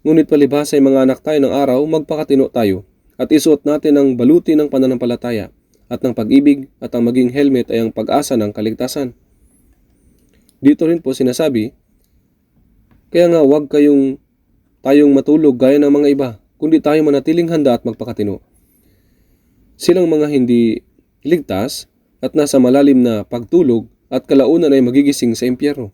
Ngunit palibhasa ay mga anak tayo ng araw, magpakatino tayo, at isuot natin ang baluti ng pananampalataya, at ng pag-ibig, at ang maging helmet ay ang pag-asa ng kaligtasan. Dito rin po sinasabi, kaya nga huwag tayong matulog gaya ng mga iba, kundi tayo manatiling handa at magpakatino. Silang mga hindi ligtas at nasa malalim na pagtulog at kalaunan ay magigising sa impyerno.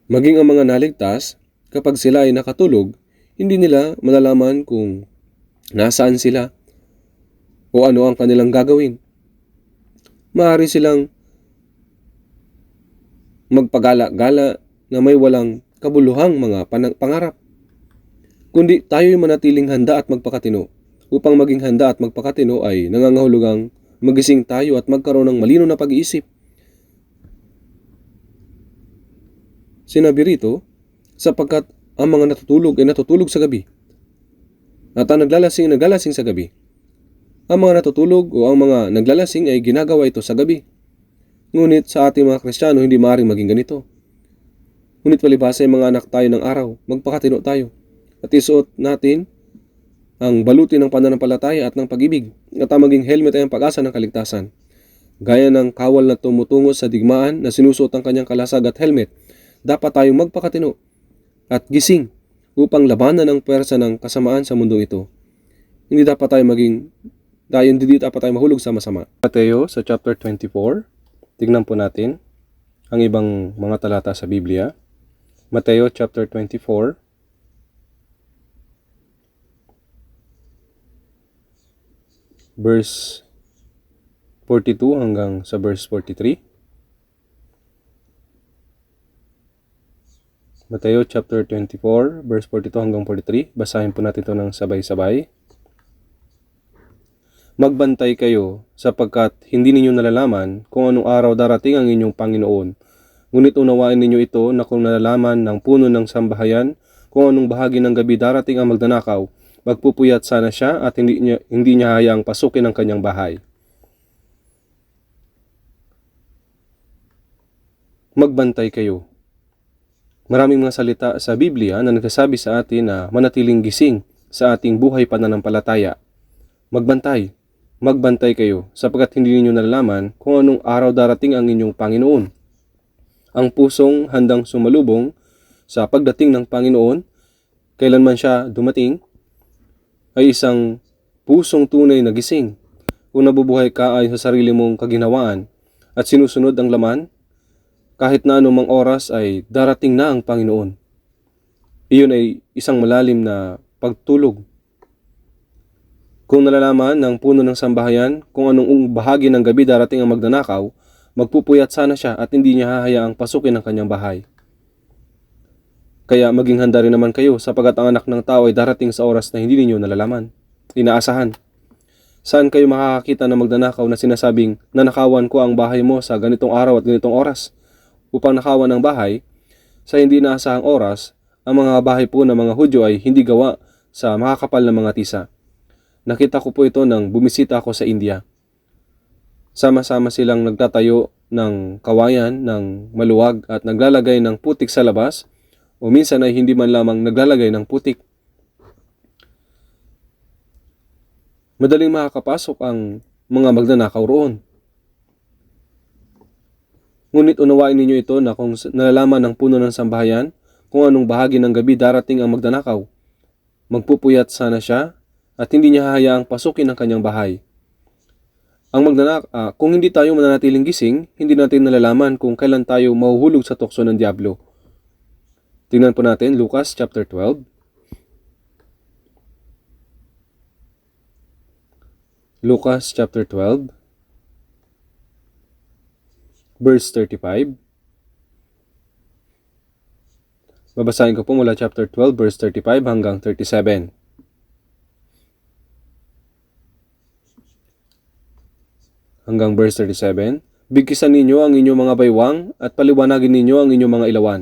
Maging ang mga naligtas, kapag sila ay nakatulog, hindi nila malalaman kung nasaan sila o ano ang kanilang gagawin. Maaari silang magpagala-gala na may walang kabuluhang mga pangarap. Kundi tayo'y manatiling handa at magpakatino. Upang maging handa at magpakatino ay nangangahulugang magising tayo at magkaroon ng malino na pag-iisip. Sinabi rito, sapagkat ang mga natutulog ay natutulog sa gabi, at ang naglalasing sa gabi. Ang mga natutulog o ang mga naglalasing ay ginagawa ito sa gabi. Ngunit sa ating mga Kristiyano, hindi maaaring maging ganito. Ngunit palibhasa ay mga anak tayo ng araw, magpakatino tayo, at isuot natin ang baluti ng pananampalataya at ng pag-ibig, at ang maging helmet ay ang pag-asa ng kaligtasan. Gaya ng kawal na tumutungo sa digmaan na sinusuot ang kanyang kalasag at helmet, dapat tayong magpakatino at gising upang labanan ang pwersa ng kasamaan sa mundong ito. Hindi dapat tayo mahulog sa masama. Mateo sa chapter 24, tignan po natin ang ibang mga talata sa Biblia. Mateo chapter 24, verse 42 hanggang sa verse 43. Mateo chapter 24, verse 42 hanggang 43. Basahin po natin ito ng sabay-sabay. Magbantay kayo, sapagkat hindi ninyo nalalaman kung anong araw darating ang inyong Panginoon. Ngunit unawain ninyo ito na kung nalalaman ng puno ng sambahayan kung anong bahagi ng gabi darating ang magdanakaw, magpupuyat sana siya at hindi niya hayaang pasukin ang kanyang bahay. Magbantay kayo. Maraming mga salita sa Biblia na nagsasabi sa atin na manatiling gising sa ating buhay pananampalataya. Magbantay kayo, sapagkat hindi ninyo nalalaman kung anong araw darating ang inyong Panginoon. Ang pusong handang sumalubong sa pagdating ng Panginoon, kailanman siya dumating, ay isang pusong tunay na gising. Kung nabubuhay ka ayon sa sarili mong kaginhawaan at sinusunod ang laman, kahit na anumang oras ay darating na ang Panginoon. Iyon ay isang malalim na pagtulog. Kung nalalaman ng puno ng sambahayan kung anong bahagi ng gabi darating ang magdanakaw, magpupuyat sana siya at hindi niya hahayaang pasukin ang kanyang bahay. Kaya maging handa rin naman kayo, sapagkat ang anak ng tao ay darating sa oras na hindi ninyo nalalaman, inaasahan. Saan kayo makakakita ng magdanakaw na sinasabing, nanakawan ko ang bahay mo sa ganitong araw at ganitong oras? Upang nakawan ang bahay, sa hindi inaasahang oras, ang mga bahay po ng mga Hudyo ay hindi gawa sa makakapal na mga tisa. Nakita ko po ito nang bumisita ako sa India. Sama-sama silang nagtatayo ng kawayan ng maluwag at naglalagay ng putik sa labas, o minsan ay hindi man lamang naglalagay ng putik. Madaling makakapasok ang mga magnanakaw roon. Ngunit unawain ninyo ito na kung nalalaman ng puno ng sambahayan kung anong bahagi ng gabi darating ang magnanakaw, magpupuyat sana siya at hindi niya hahayaang pasukin ang kanyang bahay. Kung hindi tayo mananatiling gising, hindi natin nalalaman kung kailan tayo mahuhulog sa tukso ng diablo. Tingnan po natin Lucas chapter 12. Lucas chapter 12, verse 35. Babasahin ko po mula chapter 12, verse 35 hanggang 37. Hanggang verse 37. Bigkisan ninyo ang inyong mga baywang at paliwanagin ninyo ang inyong mga ilawan.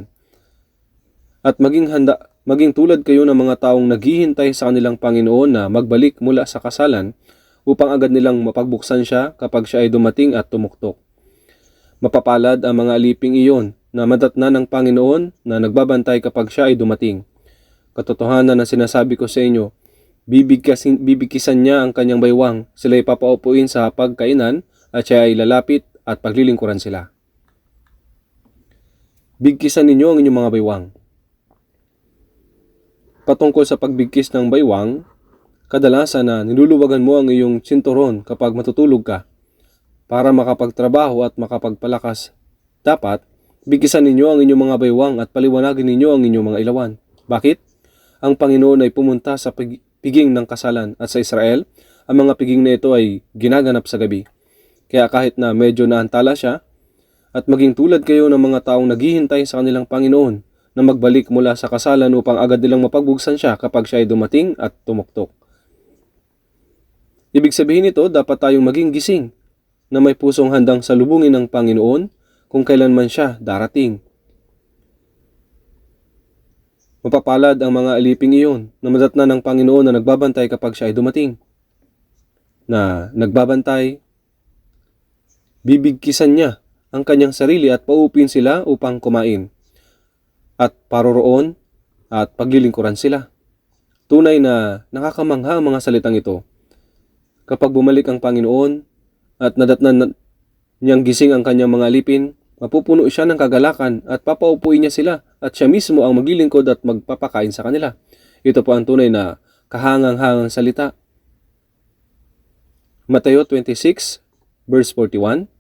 At maging tulad kayo ng mga taong naghihintay sa kanilang Panginoon na magbalik mula sa kasalan upang agad nilang mapagbuksan siya kapag siya ay dumating at tumuktok. Mapapalad ang mga aliping iyon na madatnan ng Panginoon na nagbabantay kapag siya ay dumating. Katotohanan na sinasabi ko sa inyo, bibigkisan niya ang kanyang baywang, sila ay papaupuin sa pagkainan at siya ay lalapit at paglilingkuran sila. Bigkisan ninyo ang inyong mga baywang. Patungkol sa pagbigkis ng baywang, kadalasan na niluluwagan mo ang iyong sinturon kapag matutulog ka. Para makapagtrabaho at makapagpalakas, dapat bigkisan ninyo ang inyong mga baywang at paliwanagin ninyo ang inyong mga ilawan. Bakit? Ang Panginoon ay pumunta sa piging ng kasalan at sa Israel, ang mga piging na ito ay ginaganap sa gabi. Kaya kahit na medyo naantala siya, at maging tulad kayo ng mga taong naghihintay sa kanilang Panginoon na magbalik mula sa kasalan upang agad nilang mapagbuksan siya kapag siya ay dumating at tumuktok. Ibig sabihin nito, dapat tayong maging gising na may pusong handang salubungin ng Panginoon kung kailanman siya darating. Mapapalad ang mga aliping iyon na madatnan ng Panginoon na nagbabantay kapag siya ay dumating. Na nagbabantay, bibigkisan niya ang kanyang sarili at paupin sila upang kumain at paroroon at paglilingkuran sila. Tunay na nakakamangha ang mga salitang ito. Kapag bumalik ang Panginoon at nadatnan niyang gising ang kanyang mga alipin, mapupuno siya ng kagalakan at papaupuin niya sila at siya mismo ang maglilingkod at magpapakain sa kanila. Ito po ang tunay na kahangang-hangang salita. Mateo 26 verse 41.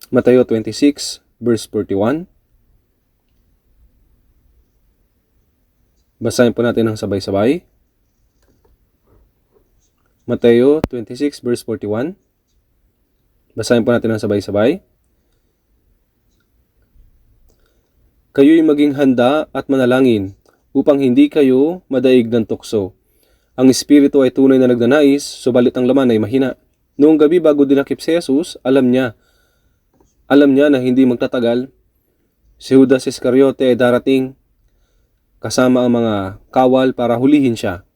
Mateo 26 verse 41. Basahin po natin ng sabay-sabay. Mateo 26 verse 41. Basahin po natin ng sabay-sabay. Kayo'y maging handa at manalangin upang hindi kayo madaig ng tukso. Ang espiritu ay tunay na nagnanais, subalit ang laman ay mahina. Noong gabi bago dinakip si Jesus, alam niya na hindi magtatagal, si Judas Iscariote ay darating kasama ang mga kawal para hulihin siya.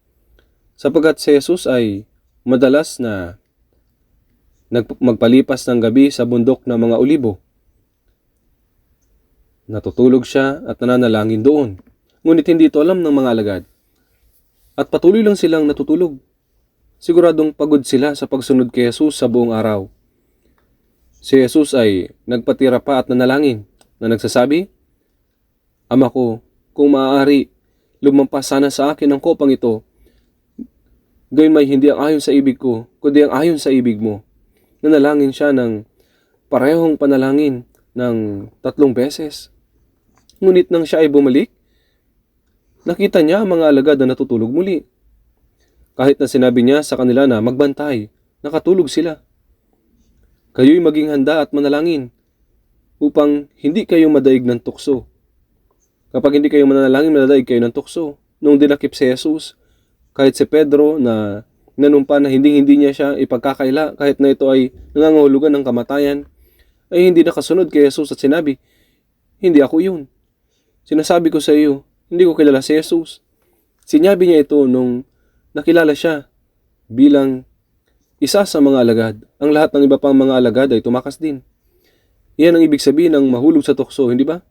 Sapagkat si Jesus ay madalas na magpalipas ng gabi sa bundok ng mga olibo. Natutulog siya at nananalangin doon. Ngunit hindi ito alam ng mga alagad. At patuloy lang silang natutulog. Siguradong pagod sila sa pagsunod kay Jesus sa buong araw. Si Jesus ay nagpatira pa at nanalangin na nagsasabi, Ama ko, kung maaari, lumampas sana sa akin ang kopang ito. Gayon may hindi ang ayon sa ibig ko, kundi ang ayon sa ibig mo. Nanalangin siya ng parehong panalangin ng 3 beses. Ngunit nang siya ay bumalik, nakita niya ang mga alagad na natutulog muli. Kahit na sinabi niya sa kanila na magbantay, nakatulog sila. Kayo'y maging handa at manalangin upang hindi kayo madaig ng tukso. Kapag hindi kayo manalangin, madadaig kayo ng tukso. Nung dinakip si Jesus, kahit si Pedro na nanumpa na hindi niya siya ipagkakaila, kahit na ito ay nangangahulugan ng kamatayan, ay hindi nakasunod kay Jesus at sinabi, hindi ako yun. Sinasabi ko sa iyo, hindi ko kilala si Jesus. Sinabi niya ito nung nakilala siya bilang isa sa mga alagad. Ang lahat ng iba pang mga alagad ay tumakas din. Iyan ang ibig sabihin ng mahulog sa tukso, hindi ba?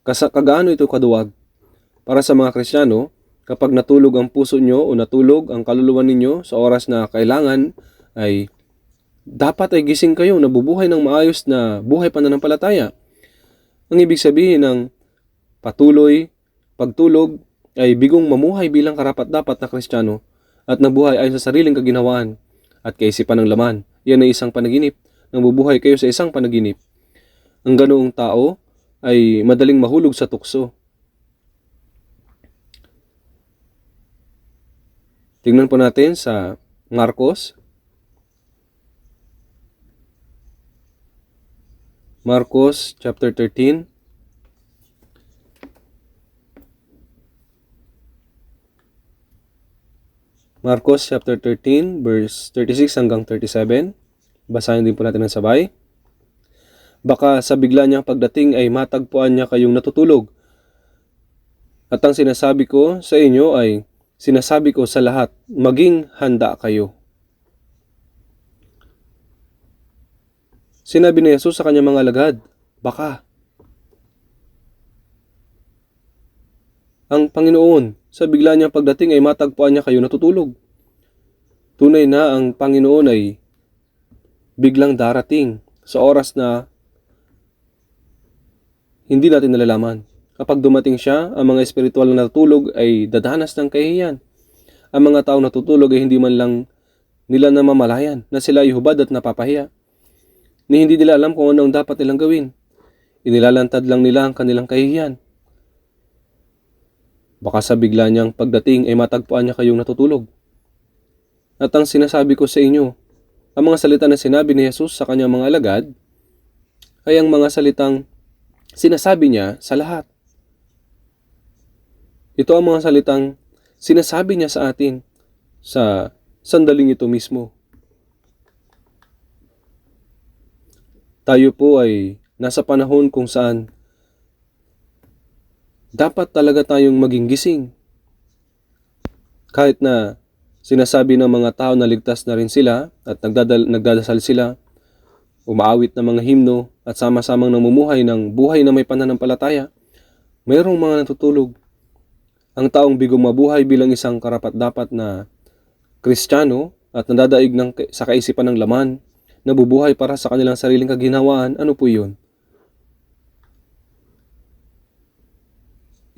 Kagaano ito kaduwag? Para sa mga Kristiyano, kapag natulog ang puso nyo o natulog ang kaluluwa ninyo sa oras na kailangan, ay dapat ay gising kayo, nabubuhay ng maayos na buhay pananampalataya. Ang ibig sabihin ng pagtulog ay bigong mamuhay bilang karapat-dapat na Kristiyano at nabuhay ayon sa sariling kaginhawaan at kaisipan ng laman. Yan ay isang panaginip. Nang bubuhay kayo sa isang panaginip. Ang ganoong tao ay madaling mahulog sa tukso. Tingnan po natin sa Marcos. Marcos chapter 13. Marcos chapter 13 verse 36 hanggang 37. Basahin din po natin ng sabay. Baka sa bigla niyang pagdating ay matagpuan niya kayong natutulog. At ang sinasabi ko sa inyo ay sinasabi ko sa lahat, maging handa kayo. Sinabi ni Jesus sa kanyang mga alagad, baka. Ang Panginoon, sa bigla niyang pagdating ay matagpuan niya kayo natutulog. Tunay na ang Panginoon ay biglang darating sa oras na hindi natin nalalaman. Kapag dumating siya, ang mga espiritual na natutulog ay dadanas ng kahihiyan. Ang mga tao natutulog ay hindi man lang nila namamalayan na sila ay hubad at napapahiya. Ni hindi nila alam kung ano ang dapat nilang gawin. Inilalantad lang nila ang kanilang kahihiyan. Baka sa bigla niyang pagdating ay matagpuan niya kayong natutulog. At ang sinasabi ko sa inyo, ang mga salita na sinabi ni Jesus sa kanyang mga alagad, ay ang mga salitang sinasabi niya sa lahat. Ito ang mga salitang sinasabi niya sa atin sa sandaling ito mismo. Tayo po ay nasa panahon kung saan dapat talaga tayong maging gising. Kahit na sinasabi ng mga tao na ligtas na rin sila at nagdadasal sila, umaawit ng mga himno at sama-samang namumuhay ng buhay na may pananampalataya, mayroong mga natutulog. Ang taong bigong mabuhay bilang isang karapat-dapat na Kristiyano at nadadaig sa kaisipan ng laman, nabubuhay para sa kanilang sariling kaginhawaan, ano po yun?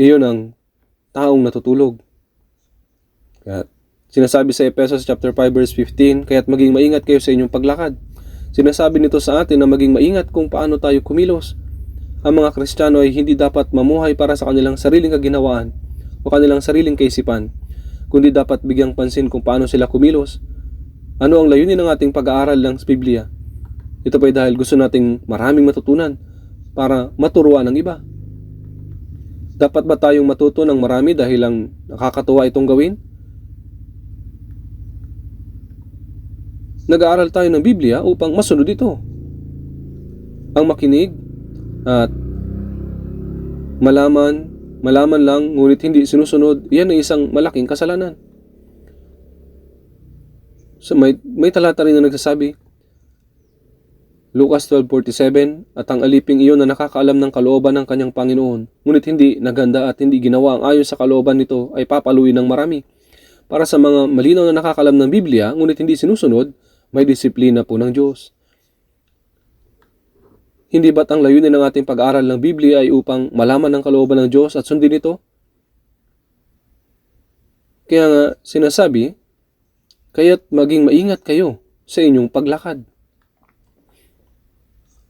Iyon ang taong natutulog. Kaya sinasabi sa Efesos chapter 5 verse 15, kaya't maging maingat kayo sa inyong paglakad. Sinasabi nito sa atin na maging maingat kung paano tayo kumilos. Ang mga Kristiyano ay hindi dapat mamuhay para sa kanilang sariling kaginhawaan o kanilang sariling kaisipan, kundi dapat bigyang pansin kung paano sila kumilos. Ano ang layunin ng ating pag-aaral ng Biblia? Ito pa ay dahil gusto nating maraming matutunan para maturuan ng iba. Dapat ba tayong matuto ng marami dahil lang nakakatuwa itong gawin? Nag-aaral tayo ng Biblia upang masunod ito. Ang makinig at malaman lang ngunit hindi sinusunod, yan ay isang malaking kasalanan. So may talata rin na nagsasabi, Lucas 12:47, at ang aliping iyon na nakakaalam ng kalooban ng kanyang Panginoon, ngunit hindi naganda at hindi ginawa ang ayon sa kalooban nito ay papaluin ng marami. Para sa mga malinaw na nakakaalam ng Biblia, ngunit hindi sinusunod, may disiplina po ng Diyos. Hindi ba't ang layunin ng ating pag-aaral ng Biblia ay upang malaman ang kalooban ng Diyos at sundin ito? Kaya nga sinasabi, kaya't maging maingat kayo sa inyong paglakad.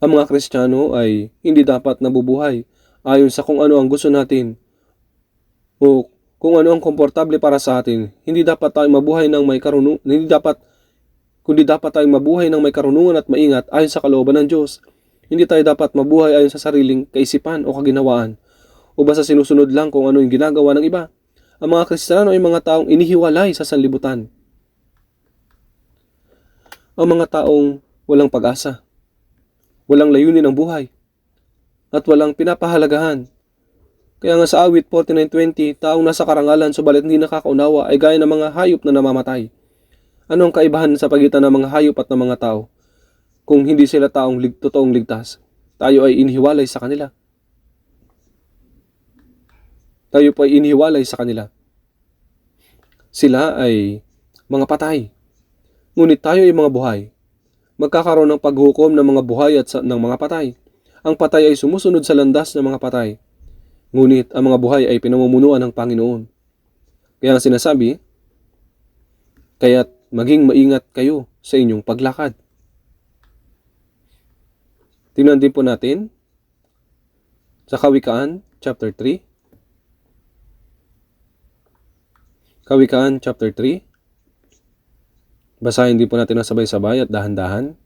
Ang mga Kristiyano ay hindi dapat nabubuhay ayon sa kung ano ang gusto natin o kung ano ang komportable para sa atin. Hindi dapat tayong mabuhay ng may karunungan, kundi dapat tayong mabuhay ng may karunungan at maingat ayon sa kalooban ng Diyos. Hindi tayo dapat mabuhay ayon sa sariling kaisipan o kaginawaan o basta sinusunod lang kung ano yung ginagawa ng iba. Ang mga Kristiyano ay mga taong inihiwalay sa sanlibutan. Ang mga taong walang pag-asa, walang layunin ng buhay, at walang pinapahalagahan. Kaya nga sa awit 49:20, taong nasa karangalan subalit hindi nakakaunawa ay gaya ng mga hayop na namamatay. Ano ang kaibahan sa pagitan ng mga hayop at ng mga tao? Kung hindi sila totoong ligtas, tayo ay inihiwalay sa kanila. Tayo po ay inihiwalay sa kanila. Sila ay mga patay, ngunit tayo ay mga buhay. Magkakaroon ng paghukom ng mga buhay at ng mga patay. Ang patay ay sumusunod sa landas ng mga patay, ngunit ang mga buhay ay pinamumunuan ng Panginoon. Kaya ang sinasabi, kaya't maging maingat kayo sa inyong paglakad. Tingnan din po natin sa Kawikaan chapter 3. Kawikaan chapter 3. Basahin din po natin ng sabay-sabay at dahan-dahan.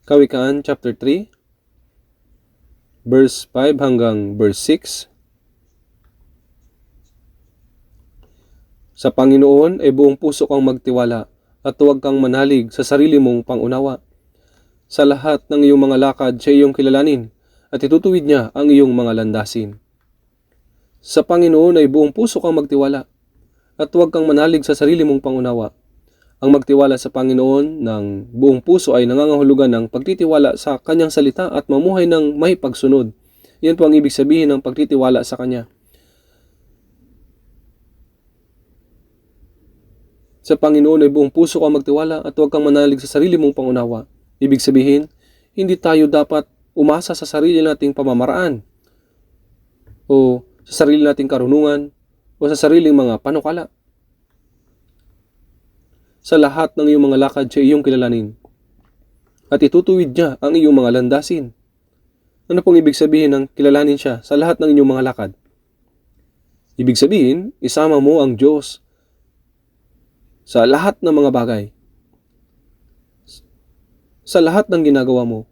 Kawikaan chapter 3, verse 5 hanggang verse 6. Sa Panginoon ay buong puso kang magtiwala at huwag kang manalig sa sarili mong pangunawa. Sa lahat ng iyong mga lakad siya iyong kilalanin at itutuwid niya ang iyong mga landasin. Sa Panginoon ay buong puso kang magtiwala at huwag kang manalig sa sarili mong pangunawa. Ang magtiwala sa Panginoon ng buong puso ay nangangahulugan ng pagtitiwala sa Kanyang salita at mamuhay ng may pagsunod. Yan po ang ibig sabihin ng pagtitiwala sa Kanya. Sa Panginoon ay buong puso kang magtiwala at huwag kang manalig sa sarili mong pangunawa. Ibig sabihin, hindi tayo dapat umasa sa sarili nating pamamaraan o sa sarili nating karunungan o sa sariling mga panukala. Sa lahat ng iyong mga lakad siya iyong kilalanin at itutuwid niya ang iyong mga landasin. Ano pong ibig sabihin ng kilalanin siya sa lahat ng iyong mga lakad? Ibig sabihin, isama mo ang Diyos sa lahat ng mga bagay, sa lahat ng ginagawa mo,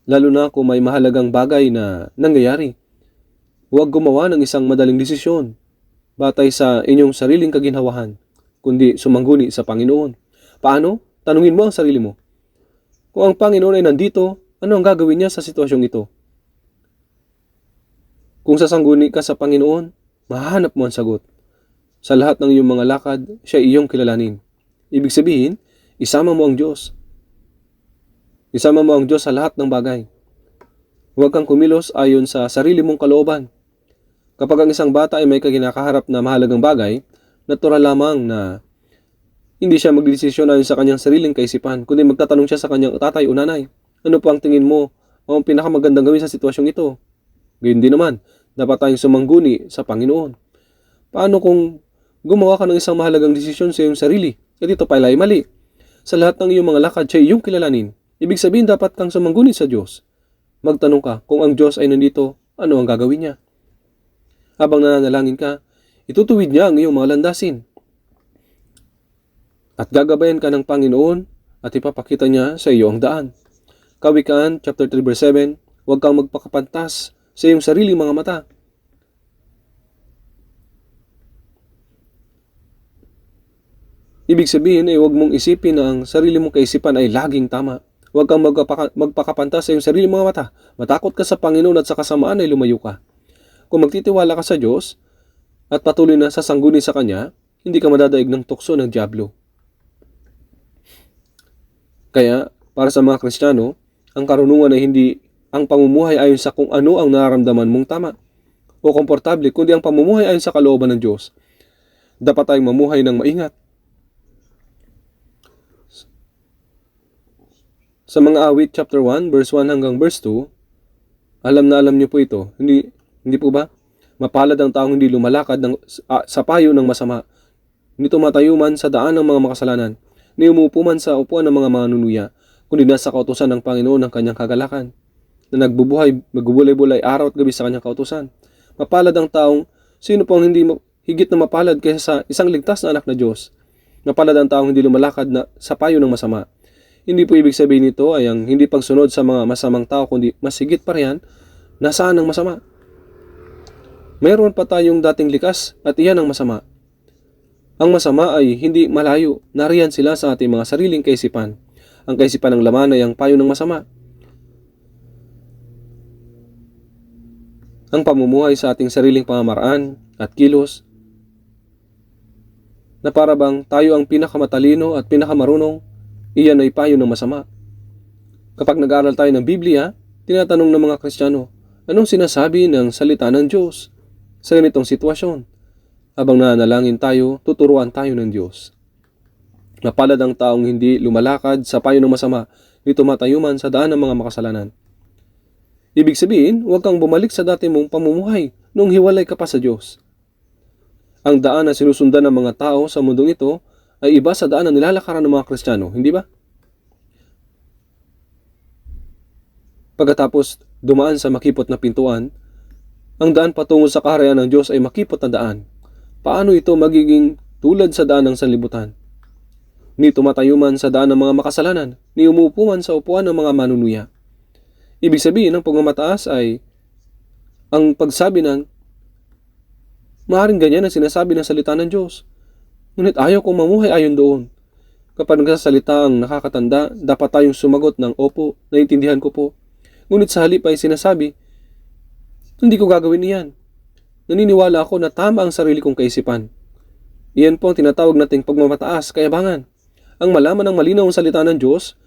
lalo na kung may mahalagang bagay na nangyayari. Huwag gumawa ng isang madaling desisyon batay sa inyong sariling kaginhawahan, kundi sumangguni sa Panginoon. Paano? Tanungin mo ang sarili mo. Kung ang Panginoon ay nandito, ano ang gagawin niya sa sitwasyong ito? Kung sasangguni ka sa Panginoon, mahanap mo ang sagot. Sa lahat ng iyong mga lakad, siya iyong kilalanin. Ibig sabihin, isama mo ang Diyos. Isama mo ang Diyos sa lahat ng bagay. Huwag kang kumilos ayon sa sarili mong kalooban. Kapag ang isang bata ay may kaginakaharap na mahalagang bagay, natural lamang na hindi siya magdesisyon ayon sa kanyang sariling kaisipan, kundi magtatanong siya sa kanyang tatay o nanay. Ano po ang tingin mo o ang pinakamagandang gawin sa sitwasyong ito? Gayun din naman, dapat tayong sumangguni sa Panginoon. Paano kung gumawa ka ng isang mahalagang desisyon sa iyong sarili at ito pala ay mali? Sa lahat ng iyong mga lakad siya iyong kilalanin. Ibig sabihin dapat kang sumangguni sa Diyos. Magtanong ka, kung ang Diyos ay nandito, ano ang gagawin niya? Habang nananalangin ka, itutuwid niya ang iyong mga landasin. At gagabayan ka ng Panginoon at ipapakita niya sa iyo ang daan. Kawikaan, chapter 3, verse 7, huwag kang magpakapantas sa iyong sariling mga mata. Ibig sabihin ay huwag mong isipin na ang sarili mong kaisipan ay laging tama. Huwag kang magpakapantas sa iyong sariling mga mata. Matakot ka sa Panginoon at sa kasamaan ay lumayo ka. Kung magtitiwala ka sa Diyos at patuloy na sasangguni sa Kanya, hindi ka madadaig ng tukso ng dyablo. Kaya, para sa mga Kristiyano, ang karunungan ay hindi ang pamumuhay ayon sa kung ano ang nararamdaman mong tama o komportable, kundi ang pamumuhay ayon sa kalooban ng Diyos. Dapat tayong mamuhay ng maingat. Sa mga awit, chapter 1, verse 1 hanggang verse 2, alam na alam niyo po ito. Hindi po ba? Mapalad ang taong hindi lumalakad sa payo ng masama. Hindi tumatayo man sa daan ng mga makasalanan. Ni umupo man sa upuan ng mga manunuya, kundi nasa kautusan ng Panginoon ng kanyang kagalakan, na magbubulay-bulay araw at gabi sa kanyang kautusan. Mapalad ang taong, sino pong hindi higit na mapalad kaysa sa isang ligtas na anak na Diyos? Mapalad ang taong hindi lumalakad sa payo ng masama. Hindi po ibig sabihin nito ay ang hindi pagsunod sa mga masamang tao, kundi mas higit pa riyan, nasaan ang masama? Mayroon pa tayong dating likas at iyan ang masama. Ang masama ay hindi malayo, nariyan sila sa ating mga sariling kaisipan. Ang kaisipan ng laman ay ang payo ng masama. Ang pamumuhay sa ating sariling pamamaraan at kilos, na para bang tayo ang pinakamatalino at pinakamarunong, iyan ay payo ng masama. Kapag nag-aaral tayo ng Biblia, tinatanong ng mga Kristiyano, anong sinasabi ng salita ng Diyos sa ganitong sitwasyon? Habang nananalangin tayo, tuturuan tayo ng Diyos. Mapalad ang taong hindi lumalakad sa payo ng masama, hindi tumatayo man sa daan ng mga makasalanan. Ibig sabihin, huwag kang bumalik sa dati mong pamumuhay nung hiwalay ka pa sa Diyos. Ang daan na sinusundan ng mga tao sa mundong ito ay iba sa daan na nilalakaran ng mga Kristiyano, hindi ba? Pagkatapos dumaan sa makipot na pintuan, ang daan patungo sa kaharian ng Diyos ay makipot na daan. Paano ito magiging tulad sa daan ng sanlibutan? Ni tumatayo man sa daan ng mga makasalanan, ni umupo man sa upuan ng mga manunuya. Ibig sabihin ng pagmamataas ay ang pagsabi ng maaaring ganyan ang sinasabi ng salita ng Diyos. Ngunit ayaw kong mamuhay ayon doon. Kapag nagsasalita ang nakakatanda, dapat tayong sumagot ng opo, naiintindihan ko po. Ngunit sa halip ay sinasabi, hindi ko gagawin iyan. Naniniwala ako na tama ang sarili kong kaisipan. Iyan po ang tinatawag nating pagmamataas, kayabangan. Ang malaman ng malinaw ang salita ng Diyos,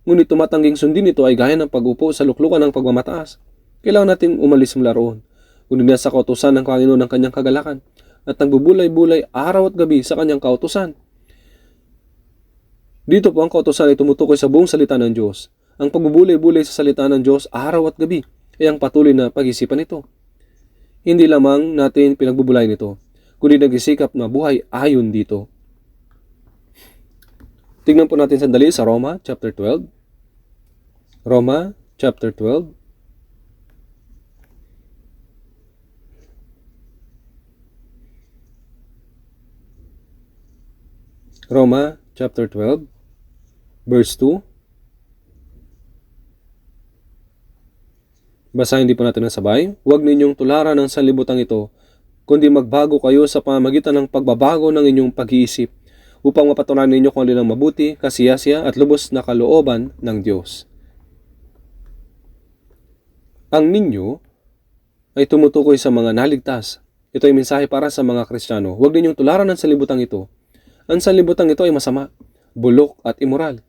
ngunit tumatangging sundin ito ay gaya ng pag-upo sa luklukan ng pagmamataas. Kailangan nating umalis mula roon. Kundi nasa kautusan ng Panginoon ng kanyang kagalakan at nagbubulay-bulay araw at gabi sa kanyang kautusan. Dito po ang kautusan ay tumutukoy sa buong salita ng Diyos. Ang pagbubulay-bulay sa salita ng Diyos araw at gabi ay ang patuloy na pag-isipan nito. Hindi lamang natin pinagbubulay nito, kundi nagsisikap na buhay ayon dito. Tingnan po natin sandali sa Roma chapter 12. Roma chapter 12. Roma chapter 12 verse 2. Basahin din po natin ng sabay. Huwag ninyong tularan ng sanlibutan ito, kundi magbago kayo sa pamamagitan ng pagbabago ng inyong pag-iisip, upang mapatunayan ninyo kung alin ang mabuti, kasiyasiya at lubos na kalooban ng Diyos. Ang ninyo ay tumutukoy sa mga naligtas. Ito ay mensahe para sa mga Kristiyano. Huwag ninyong tularan ng sanlibutan ito. Ang sanlibutan ito ay masama, bulok at immoral.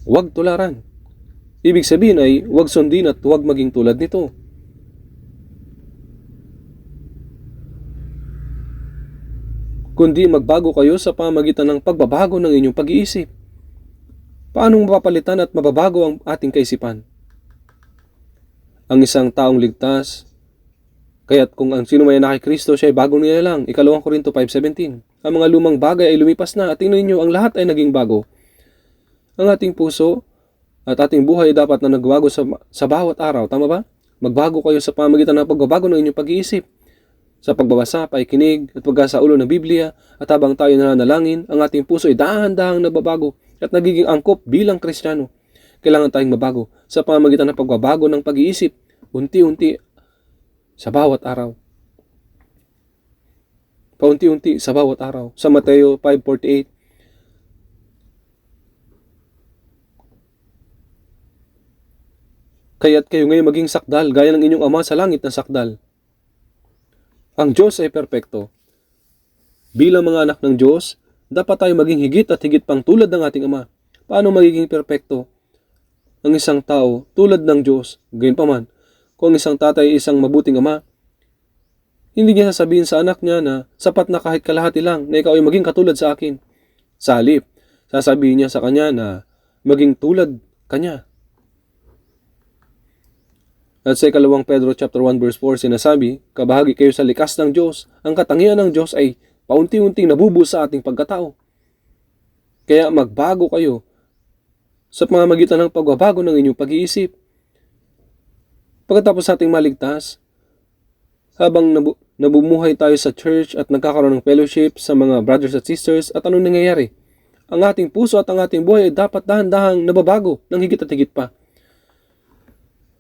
Huwag tularan. Ibig sabihin ay huwag sundin at huwag maging tulad nito. Kundi magbago kayo sa pamamagitan ng pagbabago ng inyong pag-iisip. Paano mapapalitan at mababago ang ating kaisipan? Ang isang taong ligtas, kaya't kung ang sino may na kay Kristo, siya ay bagong nilalang. 2 Korinto 5:17. Ang mga lumang bagay ay lumipas na at tingnan ninyo ang lahat ay naging bago. Ang ating puso at ating buhay dapat na nagbago sa bawat araw. Tama ba? Magbago kayo sa pamamagitan ng pagbabago ng inyong pag-iisip. Sa pagbabasa, paikinig at pagkasaulo ng Biblia at habang tayo nananalangin, ang ating puso ay dahan-dahang nababago at nagiging angkop bilang Kristiyano. Kailangan tayong mabago sa pamamagitan ng pagbabago ng pag-iisip, unti-unti sa bawat araw. Paunti-unti sa bawat araw. Sa Mateo 5:48, kaya't kayo ngayon maging sakdal, gaya ng inyong Ama sa langit na sakdal. Ang Diyos ay perpekto. Bilang mga anak ng Diyos, dapat tayo maging higit at higit pang tulad ng ating Ama. Paano magiging perpekto ang isang tao tulad ng Diyos? Gayunpaman, kung ang isang tatay ay isang mabuting ama, hindi niya sasabihin sa anak niya na sapat na kahit kalahati lang na ikaw ay maging katulad sa akin. Sa halip, sasabihin niya sa kanya na maging tulad kanya. At sa 2 Pedro chapter 1 verse 4 sinasabi, kabahagi kayo sa likas ng Diyos. Ang katangian ng Diyos ay paunti-unting nabubuo sa ating pagkatao. Kaya magbago kayo sa pamamagitan ng pagbabago ng inyong pag-iisip. Pagkatapos ating maligtas, habang nabumuhay tayo sa church at nagkakaroon ng fellowship sa mga brothers at sisters, at anong nangyayari? Ang ating puso at ang ating buhay ay dapat dahan-dahang nababago ng higit at higit pa.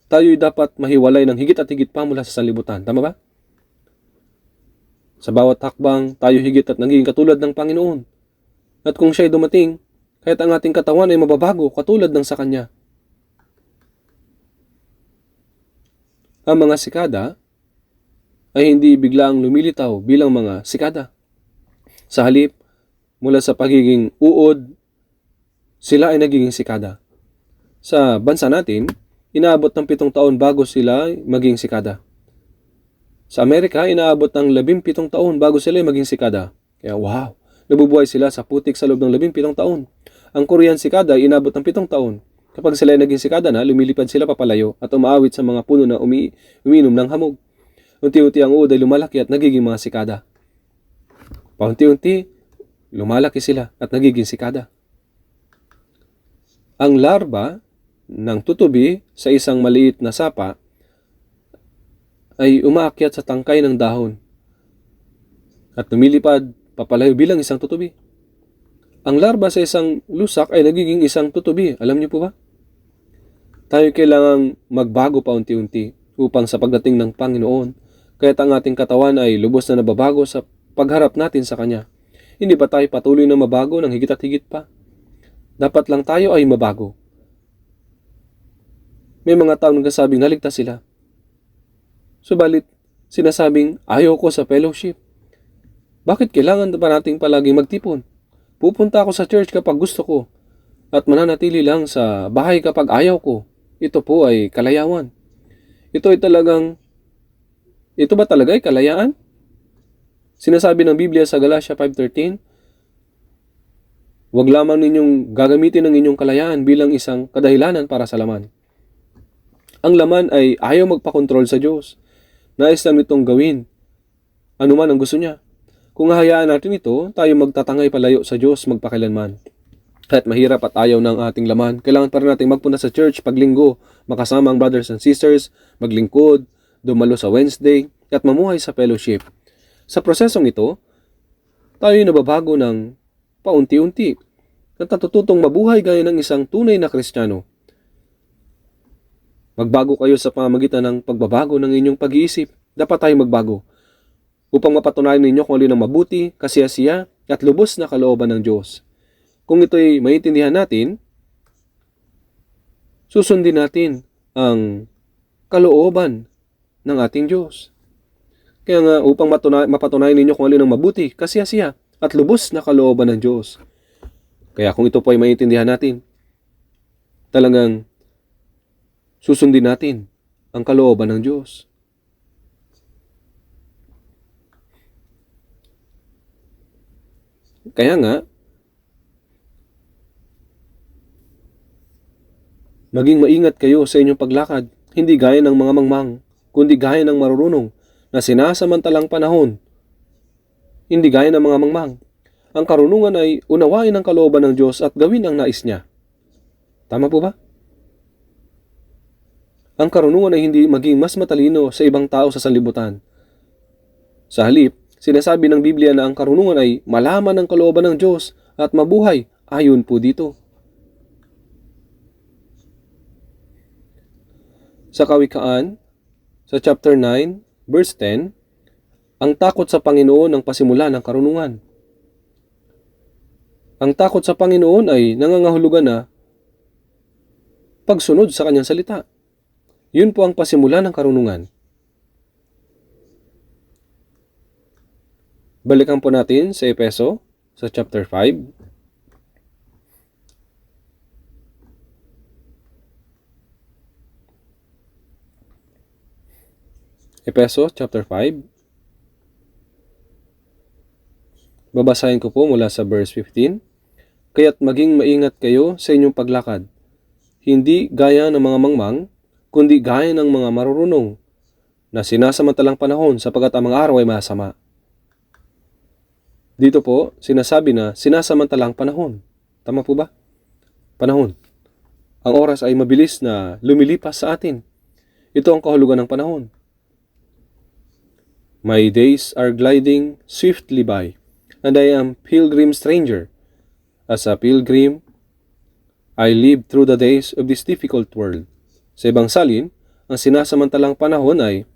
Tayo'y dapat mahiwalay ng higit at higit pa mula sa sanlibutan. Tama ba? Sa bawat hakbang, tayo higit at nagiging katulad ng Panginoon. At kung siya'y dumating, kahit ang ating katawan ay mababago katulad ng sa Kanya. Ang mga sikada ay hindi biglang lumilitaw bilang mga sikada. Sa halip, mula sa pagiging uod, sila ay nagiging sikada. Sa bansa natin, inaabot ng 7 taon bago sila maging sikada. Sa Amerika, inaabot ng 17 taon bago sila maging sikada. Kaya wow, nabubuhay sila sa putik sa loob ng 17 taon. Ang Korean sikada ay inabot ng 7 taon. Kapag sila ay naging sikada na, lumilipad sila papalayo at umaawit sa mga puno na umiinom ng hamog. Unti-unti ang uod ay lumalaki at nagiging mga sikada. Paunti-unti, lumalaki sila at nagiging sikada. Ang larba ng tutubi sa isang maliit na sapa ay umaakyat sa tangkay ng dahon at lumilipad papalayo bilang isang tutubi. Ang larba sa isang lusak ay nagiging isang tutubi. Alam niyo po ba? Tayo kailangang magbago paunti-unti upang sa pagdating ng Panginoon, kaya't ang ating katawan ay lubos na nababago sa pagharap natin sa Kanya. Hindi ba tayo patuloy na mabago ng higit at higit pa? Dapat lang tayo ay mabago. May mga taong nagsasabing naligtas sila. Subalit, sinasabing ayaw ko sa fellowship. Bakit kailangan pa nating palaging magtipon? Pupunta ako sa church kapag gusto ko at mananatili lang sa bahay kapag ayaw ko. Ito po ay kalayawan. Ito ba talaga ay kalayaan? Sinasabi ng Biblia sa Galatia 5:13, huwag lamang ninyong gagamitin ang inyong kalayaan bilang isang kadahilanan para sa laman. Ang laman ay ayaw magpakontrol sa Diyos. Nais lang nitong gawin ano man ang gusto niya. Kung hahayaan natin ito, tayo magtatangay palayo sa Diyos magpakilanman. Kahit mahirap at ayaw ng ating laman, kailangan pa rin natin magpunta sa church paglinggo, makasama ang brothers and sisters, maglingkod, dumalo sa Wednesday, at mamuhay sa fellowship. Sa prosesong ito, tayo nababago ng paunti-unti at natututong mabuhay gaya ng isang tunay na Kristiyano. Magbago kayo sa pamamagitan ng pagbabago ng inyong pag-iisip. Dapat tayo magbago upang mapatunayan ninyo kung alin ang mabuti, kasiyasiya, at lubos na kalooban ng Diyos. Kung ito'y maintindihan natin, susundin natin ang kalooban ng ating Diyos. Kaya nga, upang mapatunayan ninyo kung alin ang mabuti, kasiyasiya, at lubos na kalooban ng Diyos. Kaya kung ito po ay maintindihan natin, talagang susundin natin ang kalooban ng Diyos. Kaya nga, maging maingat kayo sa inyong paglakad, hindi gaya ng mga mangmang, kundi gaya ng marurunong na sinasamantalang panahon. Hindi gaya ng mga mangmang. Ang karunungan ay unawain ang kalooban ng Diyos at gawin ang nais niya. Tama po ba? Ang karunungan ay hindi maging mas matalino sa ibang tao sa sanlibutan. Sa halip, sinasabi ng Biblia na ang karunungan ay malaman ang kalooban ng Diyos at mabuhay ayon po dito. Sa Kawikaan, sa chapter 9, verse 10, ang takot sa Panginoon ang pasimula ng karunungan. Ang takot sa Panginoon ay nangangahulugan na pagsunod sa kanyang salita. Yun po ang pasimula ng karunungan. Balikan po natin sa Efeso, sa chapter 5. Efeso, chapter 5. Babasahin ko po mula sa verse 15. Kaya't maging maingat kayo sa inyong paglakad, hindi gaya ng mga mangmang, kundi gaya ng mga marurunong, na sinasamantalang panahon sapagkat ang mga araw ay masama. Dito po, sinasabi na sinasamantalang panahon. Tama po ba? Panahon. Ang oras ay mabilis na lumilipas sa atin. Ito ang kahulugan ng panahon. My days are gliding swiftly by, and I am pilgrim stranger. As a pilgrim, I live through the days of this difficult world. Sa ibang salin, ang sinasamantalang panahon ay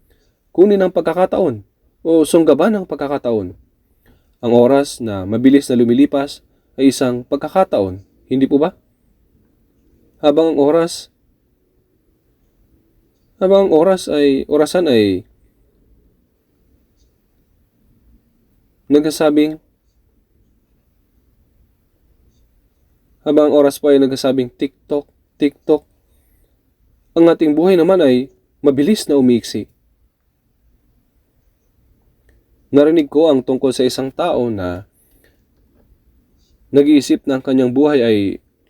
kunin ang pagkakataon o sunggaban ang pagkakataon. Ang oras na mabilis na lumilipas ay isang pagkakataon, hindi po ba? Habang ang orasan ay nagsasabing habang ang oras po ay nagsasabing TikTok, TikTok, ang ating buhay naman ay mabilis na umiiksi. Narinig ko ang tungkol sa isang tao na nag-iisip na ang kanyang buhay ay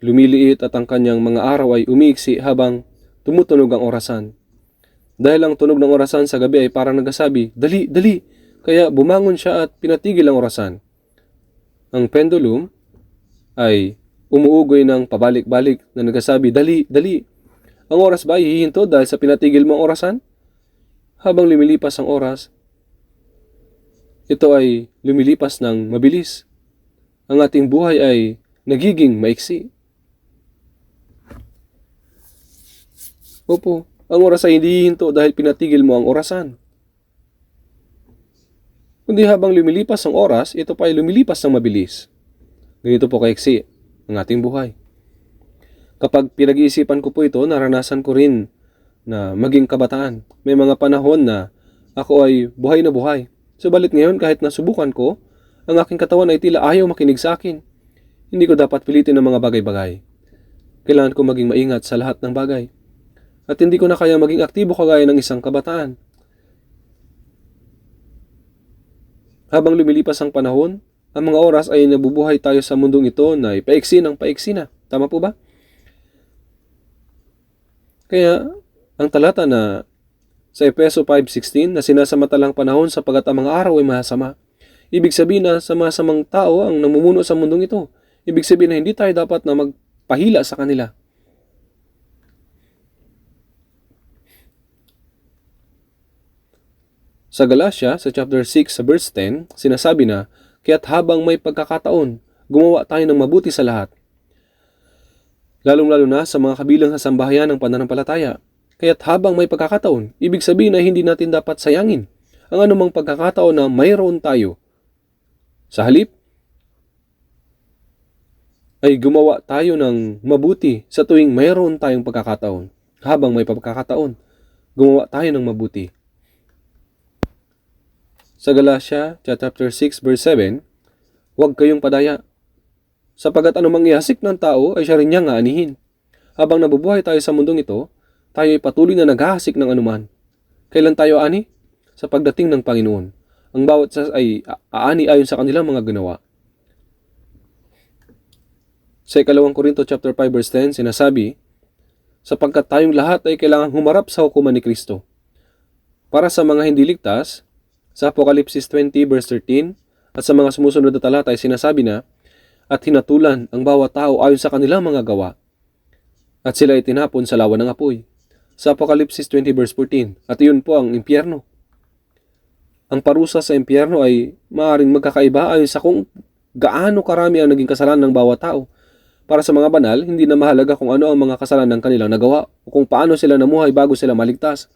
lumiliit at ang kanyang mga araw ay umiiksi habang tumutunog ang orasan. Dahil ang tunog ng orasan sa gabi ay parang nagsasabi, dali, dali, kaya bumangon siya at pinatigil ang orasan. Ang pendulum ay umuugoy ng pabalik-balik na nagsasabi, dali, dali. Ang oras ba ay hihinto dahil sa pinatigil mo ang orasan? Habang lumilipas ang oras, ito ay lumilipas ng mabilis. Ang ating buhay ay nagiging maiksi. Opo, ang oras ay hindi hihinto dahil pinatigil mo ang orasan. Kundi habang lumilipas ang oras, ito pa ay lumilipas ng mabilis. Ganito po kaiksi ang ating buhay. Kapag pinag-iisipan ko po ito, naranasan ko rin na maging kabataan. May mga panahon na ako ay buhay na buhay. Subalit ngayon, kahit nasubukan ko, ang aking katawan ay tila ayaw makinig sa akin. Hindi ko dapat pilitin ng mga bagay-bagay. Kailangan ko maging maingat sa lahat ng bagay. At hindi ko na kaya maging aktibo kagaya ng isang kabataan. Habang lumilipas ang panahon, ang mga oras ay nabubuhay tayo sa mundong ito na paiksi ng paiksi na. Tama po ba? Kaya, ang talata na sa Efeso 5:16 na sinasamatalang panahon sapagkat ang mga araw ay masama. Ibig sabihin na sa masamang tao ang namumuno sa mundong ito. Ibig sabihin na hindi tayo dapat na magpahila sa kanila. Sa Galatia, sa chapter 6, sa verse 10, sinasabi na, kaya't habang may pagkakataon, gumawa tayo ng mabuti sa lahat. Lalong-lalo na sa mga kabilang sa sambahayan ng pananampalataya. Kaya't habang may pagkakataon, ibig sabihin na hindi natin dapat sayangin ang anumang pagkakataon na mayroon tayo. Sa halip, ay gumawa tayo ng mabuti sa tuwing mayroon tayong pagkakataon. Habang may pagkakataon, gumawa tayo ng mabuti. Sa Galatia, chapter 6, verse 7, huwag kayong padaya, sapagkat anumang ihasik ng tao ay siya rin niyang aanihin. Habang nabubuhay tayo sa mundong ito, tayo ay patuloy na naghahasik ng anuman. Kailan tayo aani? Sa pagdating ng Panginoon. Ang bawat isa ay aani ayon sa kanilang mga ginawa. Sa 2 Korinto chapter 5 verse 10, sinasabi, sapagkat tayong lahat ay kailangang humarap sa hukuman ni Kristo. Para sa mga hindi ligtas, sa Apokalipsis 20 verse 13 at sa mga sumusunod na talata ay sinasabi na, at hinatulan ang bawat tao ayon sa kanilang mga gawa, at sila ay tinapon sa lawa ng apoy. Sa Apokalipsis 20 verse 14, at iyon po ang impyerno. Ang parusa sa impyerno ay maaaring magkakaiba ayon sa kung gaano karami ang naging kasalanan ng bawat tao. Para sa mga banal, hindi na mahalaga kung ano ang mga kasalanan ng kanilang nagawa o kung paano sila namuhay bago sila maligtas.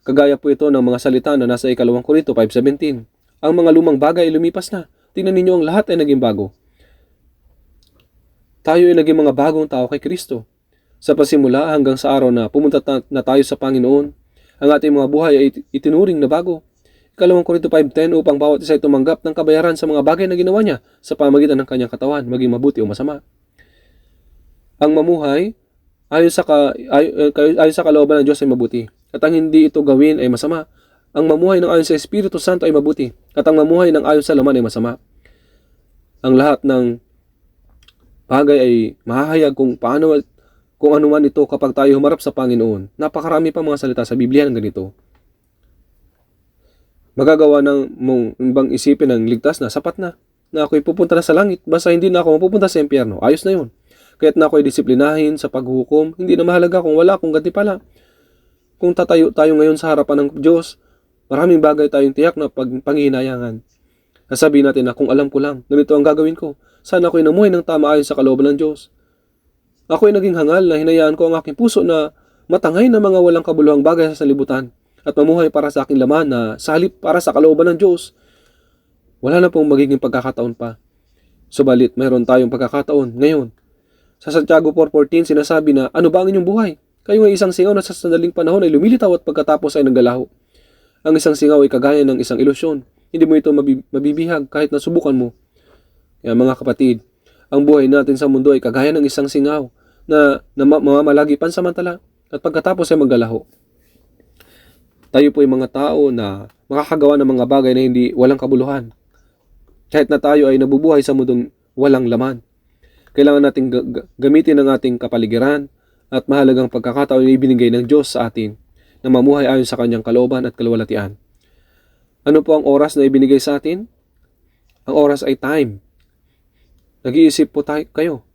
Kagaya po ito ng mga salita na nasa 2 Korinto 5:17. Ang mga lumang bagay ay lumipas na. Tingnan ninyo, ang lahat ay naging bago. Tayo ay naging mga bagong tao kay Kristo. Sa pasimula hanggang sa araw na pumunta na tayo sa Panginoon, ang ating mga buhay ay itinuring na bago. 2 Korinto 5:10 upang bawat isa ay tumanggap ng kabayaran sa mga bagay na ginawa niya sa pamagitan ng kanyang katawan, maging mabuti o masama. Ang mamuhay ayon sa kalooban ng Diyos ay mabuti. At ang hindi ito gawin ay masama. Ang mamuhay ng ayon sa Espiritu Santo ay mabuti. At ang mamuhay ng ayon sa laman ay masama. Ang lahat ng bagay ay mahahayag kung ano man ito kapag tayo humarap sa Panginoon. Napakarami pa mga salita sa Biblia ng ganito. Magagawa ng mong ibang isipin ng ligtas na sapat na ako'y pupunta na sa langit. Basta hindi na ako mapupunta sa impyerno. Ayos na yun. Kaya't na ako'y disiplinahin sa paghuhukom. Hindi na mahalaga kung wala akong gantimpala. Kung tatayo tayo ngayon sa harapan ng Diyos, maraming bagay tayong tiyak na panghihinayangan. Sasabihin natin na kung alam ko lang, ganito ang gagawin ko. Sana ako'y namuhay ng tama ayon sa kalooban ng Diyos. Ako'y naging hangal na hinayaan ko ang aking puso na matangay na mga walang kabuluhang bagay sa sanlibutan at mamuhay para sa aking laman na sa halip para sa kalooban ng Diyos. Wala na pong magiging pagkakataon pa. Subalit, mayroon tayong pagkakataon ngayon. Sa Santiago 4:14, sinasabi na, ano ba ang inyong buhay? Kayo ay isang singaw na sa sandaling panahon ay lumilitaw at pagkatapos ay naggalaho. Ang isang singaw ay kagaya ng isang ilusyon. Hindi mo ito mabibihag kahit nasubukan mo. Kaya mga kapatid, ang buhay natin sa mundo ay kagaya ng isang singaw na mamamalagi pansamantala at pagkatapos ay maggalaho. Tayo po ay mga tao na makakagawa ng mga bagay na hindi walang kabuluhan. Kahit na tayo ay nabubuhay sa mundong walang laman. Kailangan nating gamitin ang ating kapaligiran at mahalagang pagkakataon na ibinigay ng Diyos sa atin na mamuhay ayon sa kanyang kalooban at kaluwalhatian. Ano po ang oras na ibinigay sa atin? Ang oras ay time. Nag-iisip po kayo.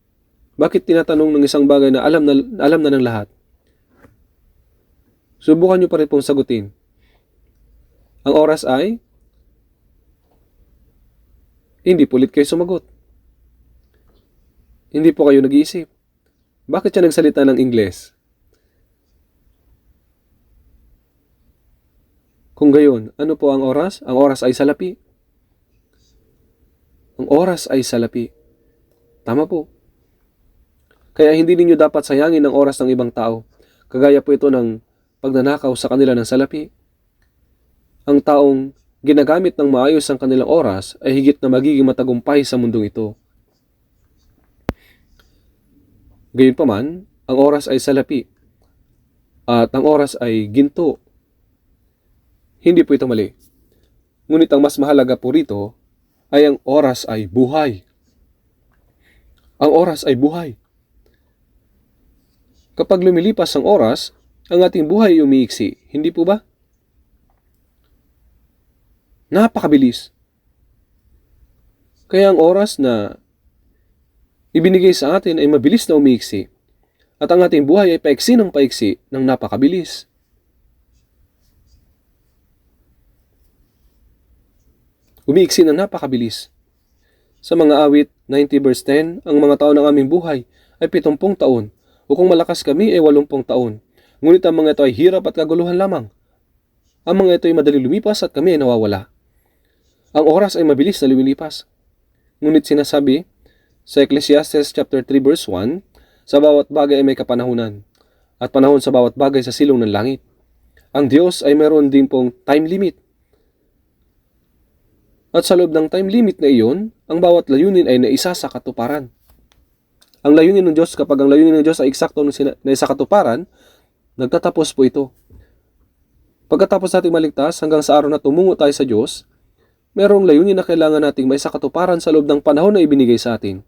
Bakit tinatanong ng isang bagay na alam na ng lahat? Subukan nyo pa rin pong sagutin. Ang oras ay hindi pulit kayo sumagot. Hindi po kayo nag-iisip. Bakit siya nagsalita ng Ingles? Kung gayon, ano po ang oras? Ang oras ay salapi. Ang oras ay salapi. Tama po. Kaya hindi ninyo dapat sayangin ang oras ng ibang tao. Kagaya po ito ng pagnanakaw sa kanila ng salapi. Ang taong ginagamit ng maayos ang kanilang oras ay higit na magiging matagumpay sa mundong ito. Gayunpaman, ang oras ay salapi at ang oras ay ginto. Hindi po ito mali. Ngunit ang mas mahalaga po rito ay ang oras ay buhay. Ang oras ay buhay. Kapag lumilipas ang oras, ang ating buhay ay umiiksi. Hindi po ba? Napakabilis. Kaya ang oras na ibinigay sa atin ay mabilis na umiiksi. At ang ating buhay ay paiksi ng napakabilis. Umiiksi ng napakabilis. Sa mga awit 90 verse 10, ang mga taon ng aming buhay ay 70 taon. O kung malakas kami ay 80 taon. Ngunit ang mga ito ay hirap at kaguluhan lamang. Ang mga ito ay madali lumipas at kami ay nawawala. Ang oras ay mabilis na lumilipas. Ngunit sinasabi sa Ecclesiastes chapter 3 verse 1, sa bawat bagay ay may kapanahunan, at panahon sa bawat bagay sa silong ng langit. Ang Diyos ay meron din pong time limit. At sa loob ng time limit na iyon, ang bawat layunin ay naisa sa katuparan. Ang layunin ng Diyos, kapag ang layunin ng Diyos ay eksakto na sa katuparan, nagtatapos po ito. Pagkatapos nating maligtas hanggang sa araw na tumungo tayo sa Diyos, merong layunin na kailangan nating may sa katuparan sa loob ng panahon na ibinigay sa atin.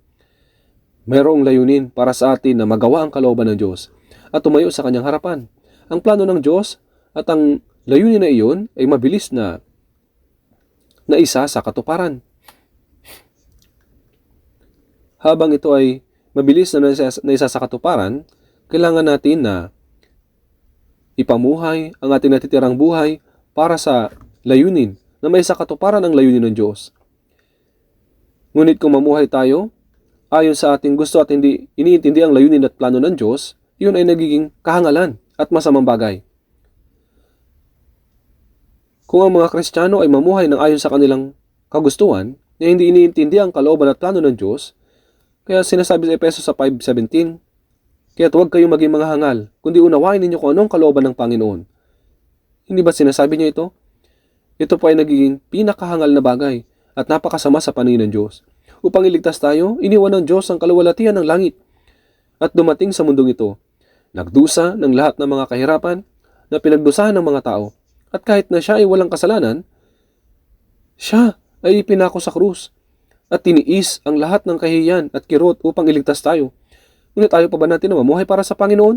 Merong layunin para sa atin na magawa ang kalooban ng Diyos at tumayo sa kanyang harapan. Ang plano ng Diyos at ang layunin na iyon ay mabilis na isa sa katuparan. Habang ito ay mabilis na isa sa katuparan, kailangan natin na ipamuhay ang ating natitirang buhay para sa layunin na may sa katuparan ang layunin ng Diyos. Ngunit kung mamuhay tayo ayon sa ating gusto at hindi iniintindi ang layunin at plano ng Diyos, yun ay nagiging kahangalan at masamang bagay. Kung ang mga Kristiyano ay mamuhay ng ayon sa kanilang kagustuhan, na hindi iniintindi ang kalooban at plano ng Diyos, kaya sinasabi sa Efeso sa 5:17, kaya't huwag kayong maging mga hangal, kundi unawain ninyo kung anong kalooban ng Panginoon. Hindi ba sinasabi niya ito? Ito po ay nagiging pinakahangal na bagay at napakasama sa paningin ng Diyos. Upang iligtas tayo, iniwan ng Diyos ang kaluwalhatian ng langit at dumating sa mundong ito. Nagdusa ng lahat ng mga kahirapan na pinagdusahan ng mga tao. At kahit na siya ay walang kasalanan, siya ay ipinako sa krus at tiniis ang lahat ng kahihiyan at kirot upang iligtas tayo. Ngunit ayaw pa ba natin na mamuhay para sa Panginoon?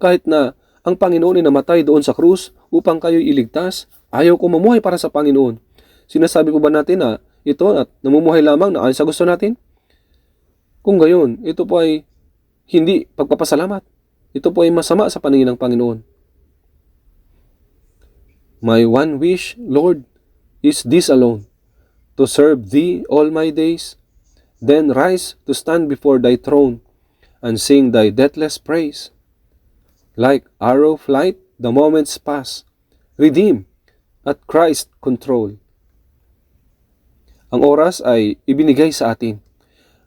Kahit na ang Panginoon ay namatay doon sa krus upang kayo'y iligtas, ayaw ko mamuhay para sa Panginoon. Sinasabi po ba natin na ito at namumuhay lamang na ayon sa gusto natin? Kung gayon, ito po ay hindi pagpapasalamat. Ito po ay masama sa paningin ng Panginoon. My one wish, Lord, is this alone, to serve Thee all my days, then rise to stand before Thy throne, and sing Thy deathless praise. Like arrow flight, the moments pass, redeem at Christ control. Ang oras ay ibinigay sa atin,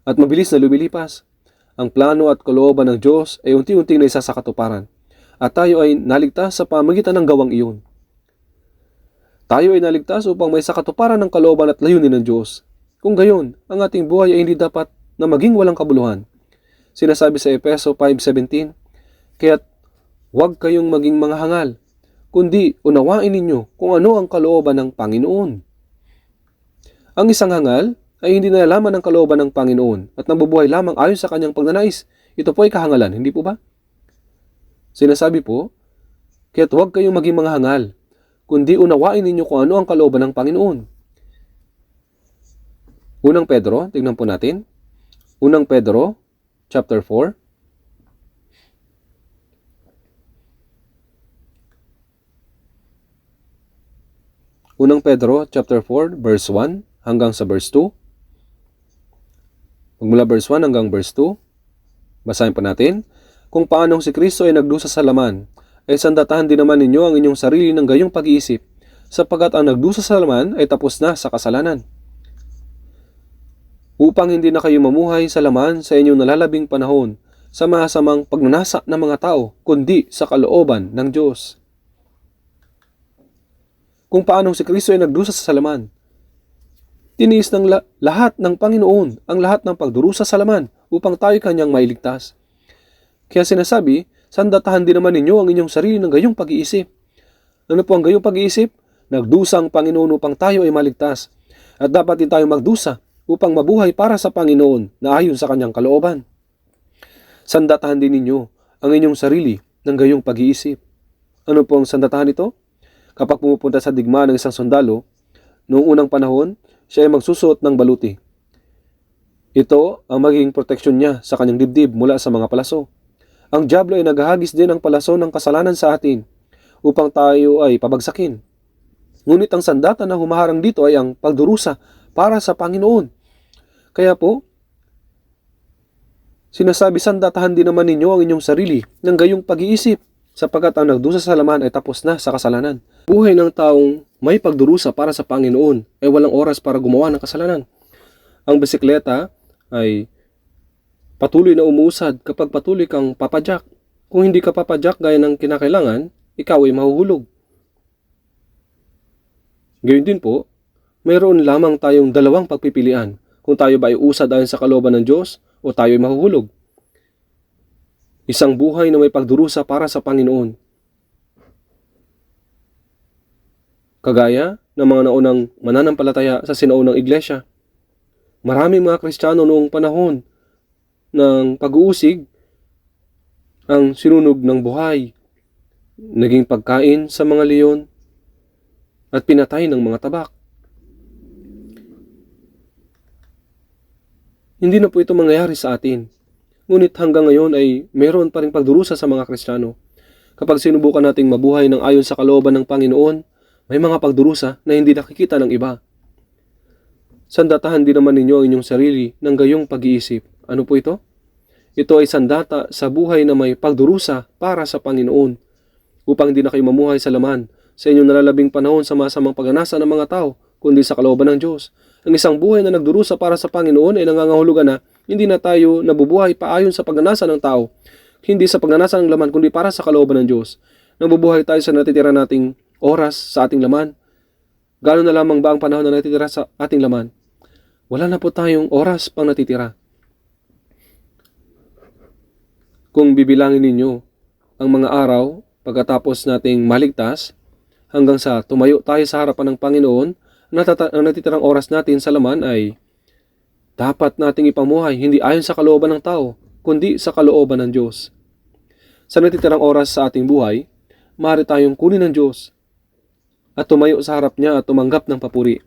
at mabilis na lumilipas. Ang plano at kalooban ng Diyos ay unti-unting naisa sa katuparan, at tayo ay naligtas sa pamagitan ng gawang iyon. Tayo ay naligtas upang may sa katuparan ng kalooban at layunin ng Diyos. Kung gayon, ang ating buhay ay hindi dapat na maging walang kabuluhan. Sinasabi sa Efeso 5:17, kaya't huwag kayong maging mga hangal, kundi unawain ninyo kung ano ang kalooban ng Panginoon. Ang isang hangal ay hindi nalalaman ng kalooban ng Panginoon at nabubuhay lamang ayon sa kanyang pagnanais. Ito po ay kahangalan, hindi po ba? Sinasabi po, kaya't huwag kayong maging mga hangal, kundi unawain ninyo kung ano ang kalooban ng Panginoon. Unang Pedro, tingnan po natin. Unang Pedro, chapter 4. Unang Pedro, chapter 4, verse 1 hanggang sa verse 2. Magmula verse 1 hanggang verse 2, basahin po natin. Kung paanong si Kristo ay nagdusa sa laman, ay sandatahan din naman ninyo ang inyong sarili ng gayong pag-iisip, sapagkat ang nagdusa sa laman ay tapos na sa kasalanan. upang hindi na kayo mamuhay sa laman sa inyong nalalabing panahon sa masamang pagnanasa ng mga tao, kundi sa kalooban ng Diyos. Kung paanong si Kristo ay nagdusa sa laman, tiniis ng lahat ng Panginoon ang lahat ng pagdurusa sa laman upang tayo kanyang mailigtas. Kaya sinasabi, sandatahan din naman ninyo ang inyong sarili ng gayong pag-iisip. Ano po ang gayong pag-iisip? Nagdusa ang Panginoon upang tayo ay maligtas. At dapat din tayo magdusa upang mabuhay para sa Panginoon na ayon sa kanyang kalooban. Sandatahan din ninyo ang inyong sarili ng gayong pag-iisip. Ano po ang sandatahan ito? Kapag pumupunta sa digmaan ng isang sundalo, noong unang panahon, siya ay magsusuot ng baluti. Ito ang magiging proteksyon niya sa kanyang dibdib mula sa mga palaso. Ang dyablo ay naghahagis din ng palaso ng kasalanan sa atin upang tayo ay pabagsakin. Ngunit ang sandata na humaharang dito ay ang pagdurusa para sa Panginoon. Kaya po, sinasabi, sandatahan din naman ninyo ang inyong sarili ng gayong pag-iisip, sapagkat ang nagdusa sa laman ay tapos na sa kasalanan. Buhay ng taong may pagdurusa para sa Panginoon ay walang oras para gumawa ng kasalanan. Ang bisikleta ay patuloy na umuusad kapag patuloy kang papadyak. Kung hindi ka papadyak gaya ng kinakailangan, ikaw ay mahuhulog. Gayun din po, mayroon lamang tayong dalawang pagpipilian. Kung tayo ba ay usad ayon sa kalooban ng Diyos o tayo ay mahuhulog. Isang buhay na may pagdurusa para sa Panginoon. Kagaya ng mga naunang mananampalataya sa sinaunang iglesia. Maraming mga Kristiyano noong panahon ng pag-uusig ang sinunog ng buhay, naging pagkain sa mga leon, at pinatay ng mga tabak. Hindi na po ito mangyayari sa atin. Ngunit hanggang ngayon ay mayroon pa rin pagdurusa sa mga Kristiyano. Kapag sinubukan nating mabuhay ng ayon sa kalooban ng Panginoon, may mga pagdurusa na hindi nakikita ng iba. Sandatahan din naman ninyo ang inyong sarili ng gayong pag-iisip. Ano po ito? Ito ay sandata sa buhay na may pagdurusa para sa Panginoon, upang hindi na kayo mamuhay sa laman sa inyong nalalabing panahon sa masamang pagnanasa ng mga tao, kundi sa kalooban ng Diyos. Ang isang buhay na nagdurusa para sa Panginoon ay nangangahulugan na hindi na tayo nabubuhay paayon sa pagnanasa ng tao, hindi sa pagnanasa ng laman, kundi para sa kalooban ng Diyos. Nabubuhay tayo sa natitira nating oras sa ating laman. Gano'n na lamang ba ang panahon na natitira sa ating laman? Wala na po tayong oras pang natitira. Kung bibilangin ninyo ang mga araw pagkatapos nating maligtas, hanggang sa tumayo tayo sa harapan ng Panginoon, ang natitirang oras natin sa laman ay dapat nating ipamuhay hindi ayon sa kalooban ng tao, kundi sa kalooban ng Diyos. Sa natitirang oras sa ating buhay, maaari tayong kunin ng Diyos at tumayo sa harap niya at tumanggap ng papuri.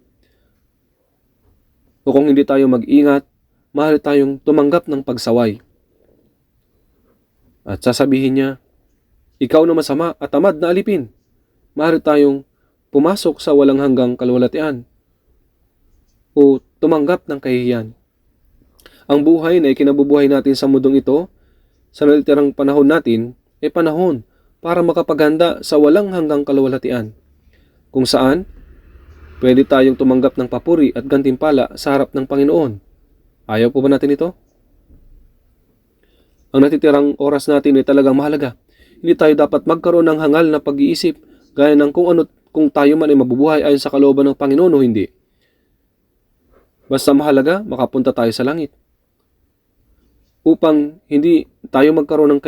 O kung hindi tayo mag-ingat, maaari tayong tumanggap ng pagsaway. At sasabihin niya, ikaw na masama at tamad na alipin. Maaari tayong pumasok sa walang hanggang kaluwalhatian o tumanggap ng kahihiyan. Ang buhay na ikinabubuhay natin sa mundong ito, sa natitirang panahon natin, ay panahon para makapaghanda sa walang hanggang kaluwalhatian, kung saan pwede tayong tumanggap ng papuri at gantimpala sa harap ng Panginoon. Ayaw po ba natin ito? Ang natitirang oras natin ay talagang mahalaga. Hindi tayo dapat magkaroon ng hangal na pag-iisip gaya ng kung tayo man ay mabubuhay ayon sa kalooban ng Panginoon o hindi. Basta mahalaga, makapunta tayo sa langit. Upang hindi tayo magkaroon ng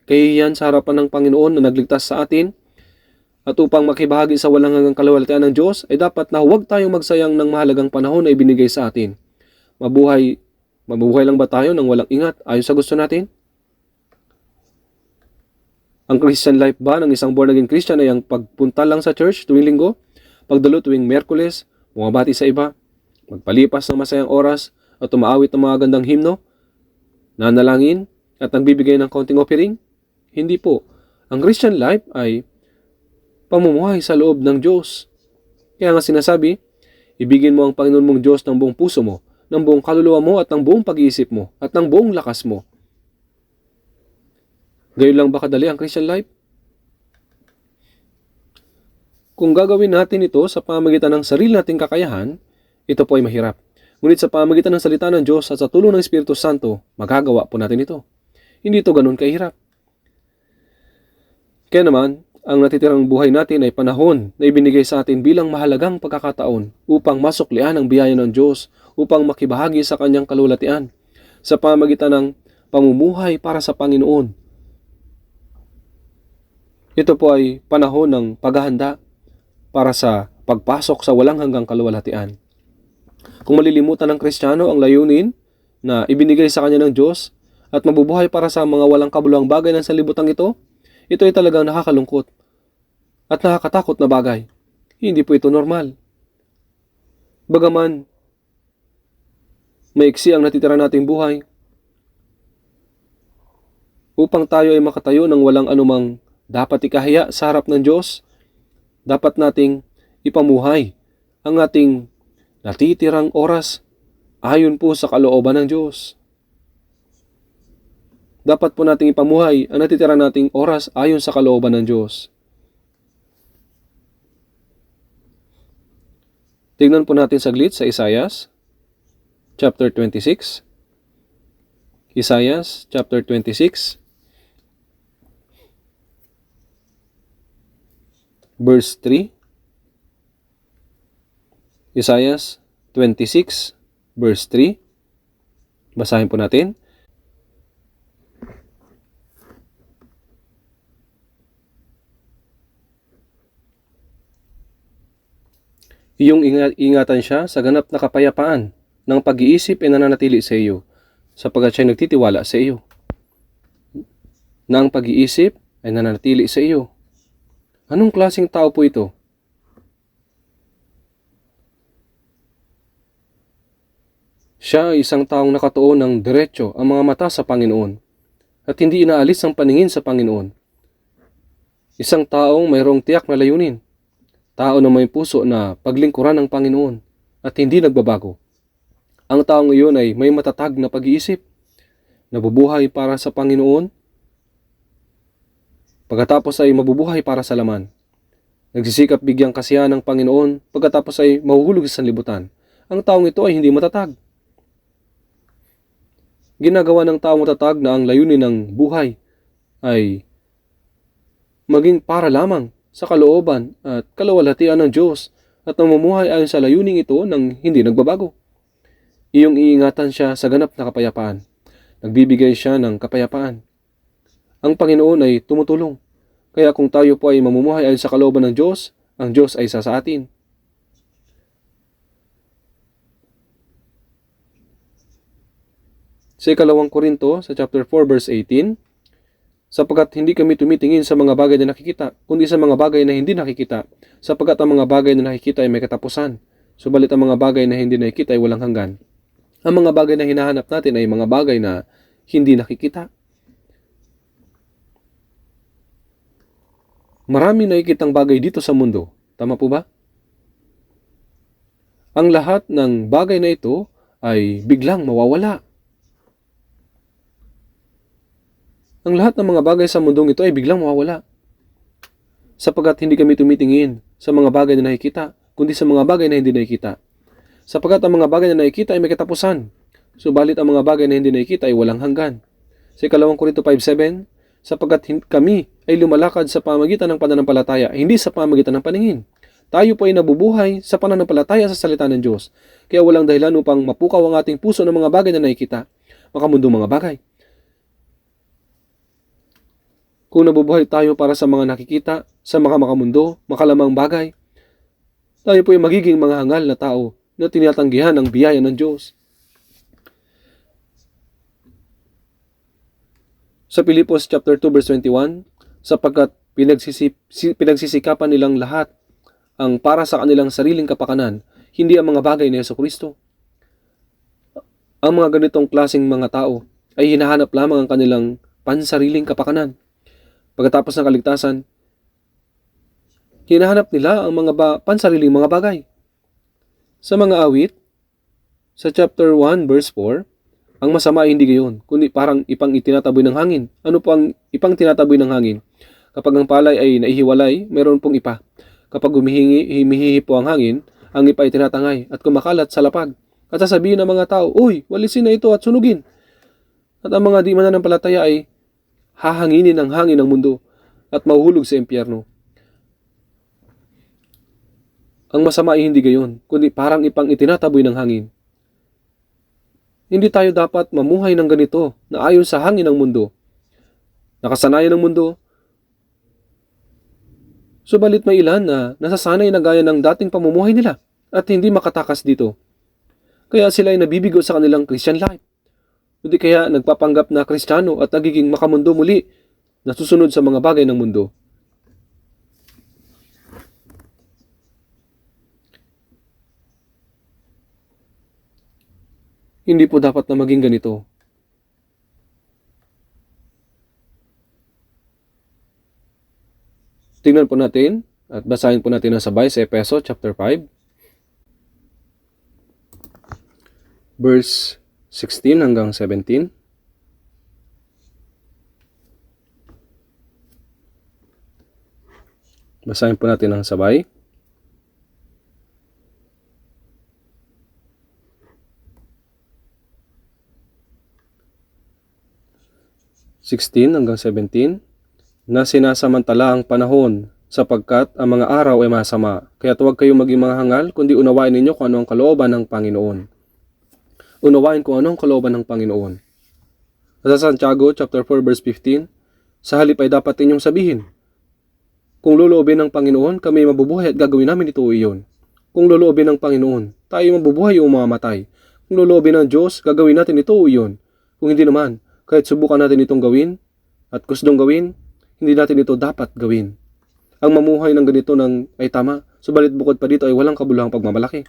kahihiyan sa harapan ng Panginoon na nagligtas sa atin, at upang makibahagi sa walang hanggang kaluwalhatian ng Diyos, ay dapat na huwag tayong magsayang ng mahalagang panahon na ibinigay sa atin. Mabuhay lang ba tayo ng walang ingat ayon sa gusto natin? Ang Christian life ba ng isang born again Christian ay ang pagpunta lang sa church tuwing linggo, pagdalo tuwing Miyerkules, bumabati sa iba, magpalipas ng masayang oras at tumaawit ng mga gandang himno, nanalangin at nagbibigay ng kaunting offering? Hindi po. Ang Christian life ay pamumuhay sa loob ng Diyos. Kaya nga sinasabi, ibigin mo ang Panginoon mong Diyos ng buong puso mo, ng buong kaluluwa mo at ng buong pag-iisip mo at ng buong lakas mo. Gayon lang ba kadali ang Christian life? Kung gagawin natin ito sa pamamagitan ng sarili nating kakayahan, ito po ay mahirap. Ngunit sa pamagitan ng salita ng Diyos at sa tulong ng Espiritu Santo, magagawa po natin ito. Hindi ito ganun kahirap. Kaya naman, ang natitirang buhay natin ay panahon na ibinigay sa atin bilang mahalagang pagkakataon upang masuklian ang biyaya ng Diyos, upang makibahagi sa kanyang kalulatian sa pamagitan ng pamumuhay para sa Panginoon. Ito po ay panahon ng paghahanda para sa pagpasok sa walang hanggang kaluwalhatian. Kung malilimutan ng Kristiyano ang layunin na ibinigay sa kanya ng Diyos at mabubuhay para sa mga walang kabuluhang bagay ng sanlibutan ito ay talagang nakakalungkot at nakakatakot na bagay. Hindi po ito normal. Bagaman maiksi ang natitira nating buhay, upang tayo ay makatayo ng walang anumang dapat ikahiya sa harap ng Diyos, dapat nating ipamuhay ang ating natitirang oras ayon po sa kalooban ng Diyos. Dapat po nating ipamuhay ang natitira nating oras ayon sa kalooban ng Diyos. Tingnan po natin saglit sa Isaias chapter 26. Isaias chapter 26 verse 3. Isaias 26 verse 3. Basahin po natin. Iyong ingatan siya sa ganap na kapayapaan ng pag-iisip ay nananatili sa iyo, sapagkat siya nagtitiwala sa iyo. Na ang pag-iisip ay nananatili sa iyo. Anong klaseng tao po ito? Siya ay isang taong nakatuon ng diretso ang mga mata sa Panginoon at hindi inaalis ang paningin sa Panginoon. Isang taong mayroong tiyak na layunin. Tao na may puso na paglingkuran ng Panginoon at hindi nagbabago. Ang taong iyon ay may matatag na pag-iisip, nabubuhay para sa Panginoon, pagkatapos ay mabubuhay para sa laman. Nagsisikap bigyang kasiyahan ng Panginoon, pagkatapos ay mahuhulog sa sanlibutan. Ang taong ito ay hindi matatag. Ginagawa ng taong matatag na ang layunin ng buhay ay maging para lamang sa kalooban at kaluwalhatian ng Diyos at namumuhay ayon sa layuning ito nang hindi nagbabago. Iyong iingatan siya sa ganap na kapayapaan. Nagbibigay siya ng kapayapaan. Ang Panginoon ay tumutulong. Kaya kung tayo po ay mamumuhay ayon sa kalooban ng Diyos, ang Diyos ay isa sa atin. Sa 2 Korinto, sa chapter 4, verse 18, sapagkat hindi kami tumitingin sa mga bagay na nakikita, kundi sa mga bagay na hindi nakikita, sapagkat ang mga bagay na nakikita ay may katapusan, subalit ang mga bagay na hindi nakikita ay walang hanggan. Ang mga bagay na hinahanap natin ay mga bagay na hindi nakikita. Marami nakikitang bagay dito sa mundo. Tama po ba? Ang lahat ng bagay na ito ay biglang mawawala. Ang lahat ng mga bagay sa mundong ito ay biglang mawawala. Sapagkat hindi kami tumitingin sa mga bagay na nakikita, kundi sa mga bagay na hindi nakikita. Sapagkat ang mga bagay na nakikita ay may katapusan, subalit ang mga bagay na hindi nakikita ay walang hanggan. Sa 2 Korinto 5:7, sapagkat kami ay lumalakad sa pamagitan ng pananampalataya, hindi sa pamagitan ng paningin. Tayo po ay nabubuhay sa pananampalataya sa salita ng Diyos. Kaya walang dahilan upang mapukaw ang ating puso ng mga bagay na nakikita, makamundong mga bagay. Kung nabubuhay tayo para sa mga nakikita, sa mga makamundo, makalamang bagay, tayo po ay magiging mga hangal na tao na tinatanggihan ang biyaya ng Diyos. Sa Pilipos chapter 2 verse 21, sapagkat pinagsisikapan nilang lahat ang para sa kanilang sariling kapakanan, hindi ang mga bagay ni Jesucristo. Ang mga ganitong klaseng mga tao ay hinahanap lamang ang kanilang pansariling kapakanan. Pagkatapos ng kaligtasan, hinahanap nila ang mga pansariling mga bagay. Sa mga awit, sa chapter 1 verse 4, ang masama ay hindi gayon, kundi parang ipang itinataboy ng hangin. Ano po ang ipang tinataboy ng hangin? Kapag ang palay ay naihiwalay, mayroon pong ipa. Kapag humihihi po ang hangin, ang ipa ay tinatangay at kumakalat sa lapag. At sasabihin ng mga tao, uy, walisin na ito at sunugin. At ang mga di mananampalataya ay hahanginin ng hangin ng mundo at mahuhulog sa impyerno. Ang masama ay hindi gayon, kundi parang ipang itinataboy ng hangin. Hindi tayo dapat mamuhay ng ganito na ayon sa hangin ng mundo. Nakasanayan ng mundo, subalit may ilan na nasasanay na gaya ng dating pamumuhay nila at hindi makatakas dito. Kaya sila ay nabibigo sa kanilang Christian life. Hindi kaya nagpapanggap na Kristiyano at nagiging makamundo muli na susunod sa mga bagay ng mundo. Hindi po dapat na maging ganito. Tingnan po natin at basahin po natin ang sabay sa Efeso chapter 5. Verse 16 hanggang 17. Basahin po natin ang sabay. Hanggang 17, na sinasamantala ang panahon sapagkat ang mga araw ay masama. Kaya huwag kayong maging mga hangal, kundi unawain ninyo kung ano ang kalooban ng Panginoon. Unawain kung ano ang kalooban ng Panginoon. Sa Santiago chapter 4 verse 15, sa halip ay dapat ninyong sabihin, kung loloobin ng Panginoon, kami mabubuhay at gagawin namin ito o iyon. Kung loloobin ng Panginoon, tayo mabubuhay o mamamatay. Kung loloobin ng Diyos, gagawin natin ito o iyon. Kung hindi naman, kahit subukan natin itong gawin at gustong gawin, hindi natin ito dapat gawin. Ang mamuhay ng ganito ay tama, subalit bukod pa dito ay walang kabuluhang pagmamalaki.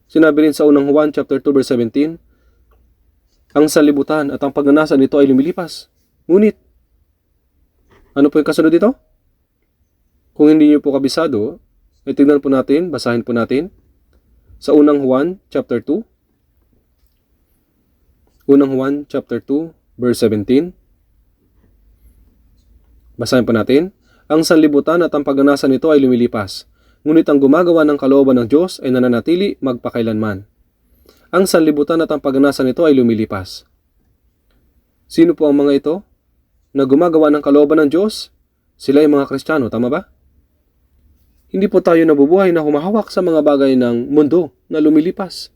Sinabi rin sa unang Juan chapter 2 verse 17, ang sanlibutan at ang pagnanasa nito ay lumilipas. Ngunit, ano po yung kasunod dito? Kung hindi niyo po kabisado, ay tignan po natin, basahin po natin sa unang Juan chapter 2. Unang Juan chapter 2 verse 17. Basahin po natin. Ang sanlibutan at ang pagnanasa nito ay lumilipas. Ngunit ang gumagawa ng kalooban ng Diyos ay nananatili magpakailanman. Ang sanlibutan at ang pagnanasa nito ay lumilipas. Sino po ang mga ito na gumagawa ng kalooban ng Diyos? Sila ay mga Kristiyano, tama ba? Hindi po tayo nabubuhay na humahawak sa mga bagay ng mundo na lumilipas.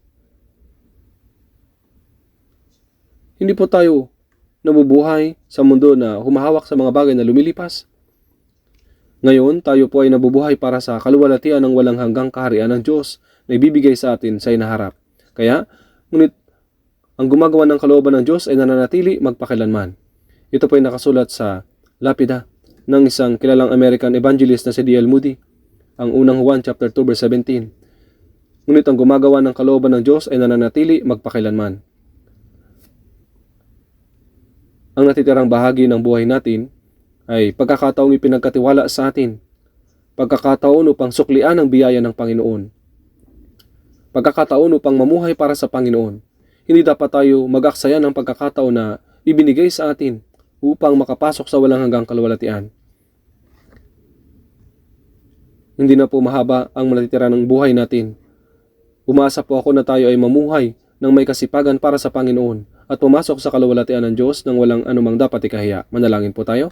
Hindi po tayo nabubuhay sa mundo na humahawak sa mga bagay na lumilipas. Ngayon, tayo po ay nabubuhay para sa kaluwalhatian ng walang hanggang kaharian ng Diyos na ibibigay sa atin sa inaharap. Kaya, ngunit ang gumagawa ng kalooban ng Diyos ay nananatili magpakilanman. Ito po ay nakasulat sa lapida ng isang kilalang American evangelist na si D.L. Moody, ang unang Juan chapter 2 verse 17. Ngunit ang gumagawa ng kalooban ng Diyos ay nananatili magpakilanman. Ang natitirang bahagi ng buhay natin ay pagkakataong ipinagkatiwala sa atin. Pagkakataon upang suklian ang biyaya ng Panginoon. Pagkakataon upang mamuhay para sa Panginoon. Hindi dapat tayo mag-aksaya ng pagkakataon na ibinigay sa atin upang makapasok sa walang hanggang kaluwalhatian. Hindi na po mahaba ang natitira ng buhay natin. Umasa po ako na tayo ay mamuhay ng may kasipagan para sa Panginoon at pumasok sa kaluwalhatian ng Diyos nang walang anumang dapat ikahiya. Manalangin po tayo.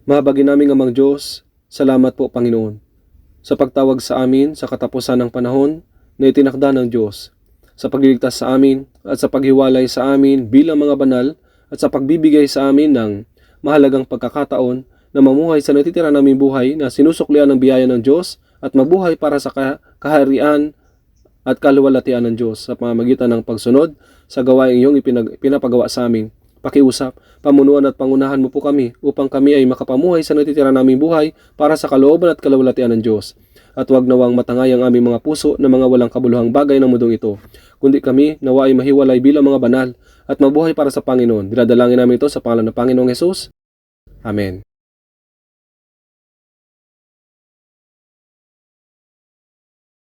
Mahabagin naming amang Diyos, salamat po Panginoon sa pagtawag sa amin sa katapusan ng panahon na itinakda ng Diyos, sa pagliligtas sa amin at sa paghiwalay sa amin bilang mga banal at sa pagbibigay sa amin ng mahalagang pagkakataon na mamuhay sa natitira naming buhay na sinusuklian ng biyaya ng Diyos at mabuhay para sa kaharian at kaluwalhatian ng Diyos sa pamamagitan ng pagsunod sa gawaing iyong pinapagawa sa amin. Pakiusap, pamunuan at pangunahan mo po kami upang kami ay makapamuhay sa natitira naming buhay para sa kalooban at kaluwalhatian ng Diyos. At huwag nawang matangay ang aming mga puso na mga walang kabuluhang bagay ng mundong ito, kundi kami nawa ay mahiwalay bilang mga banal at mabuhay para sa Panginoon. Dinadalangin namin ito sa pangalan ng Panginoong Hesus. Amen.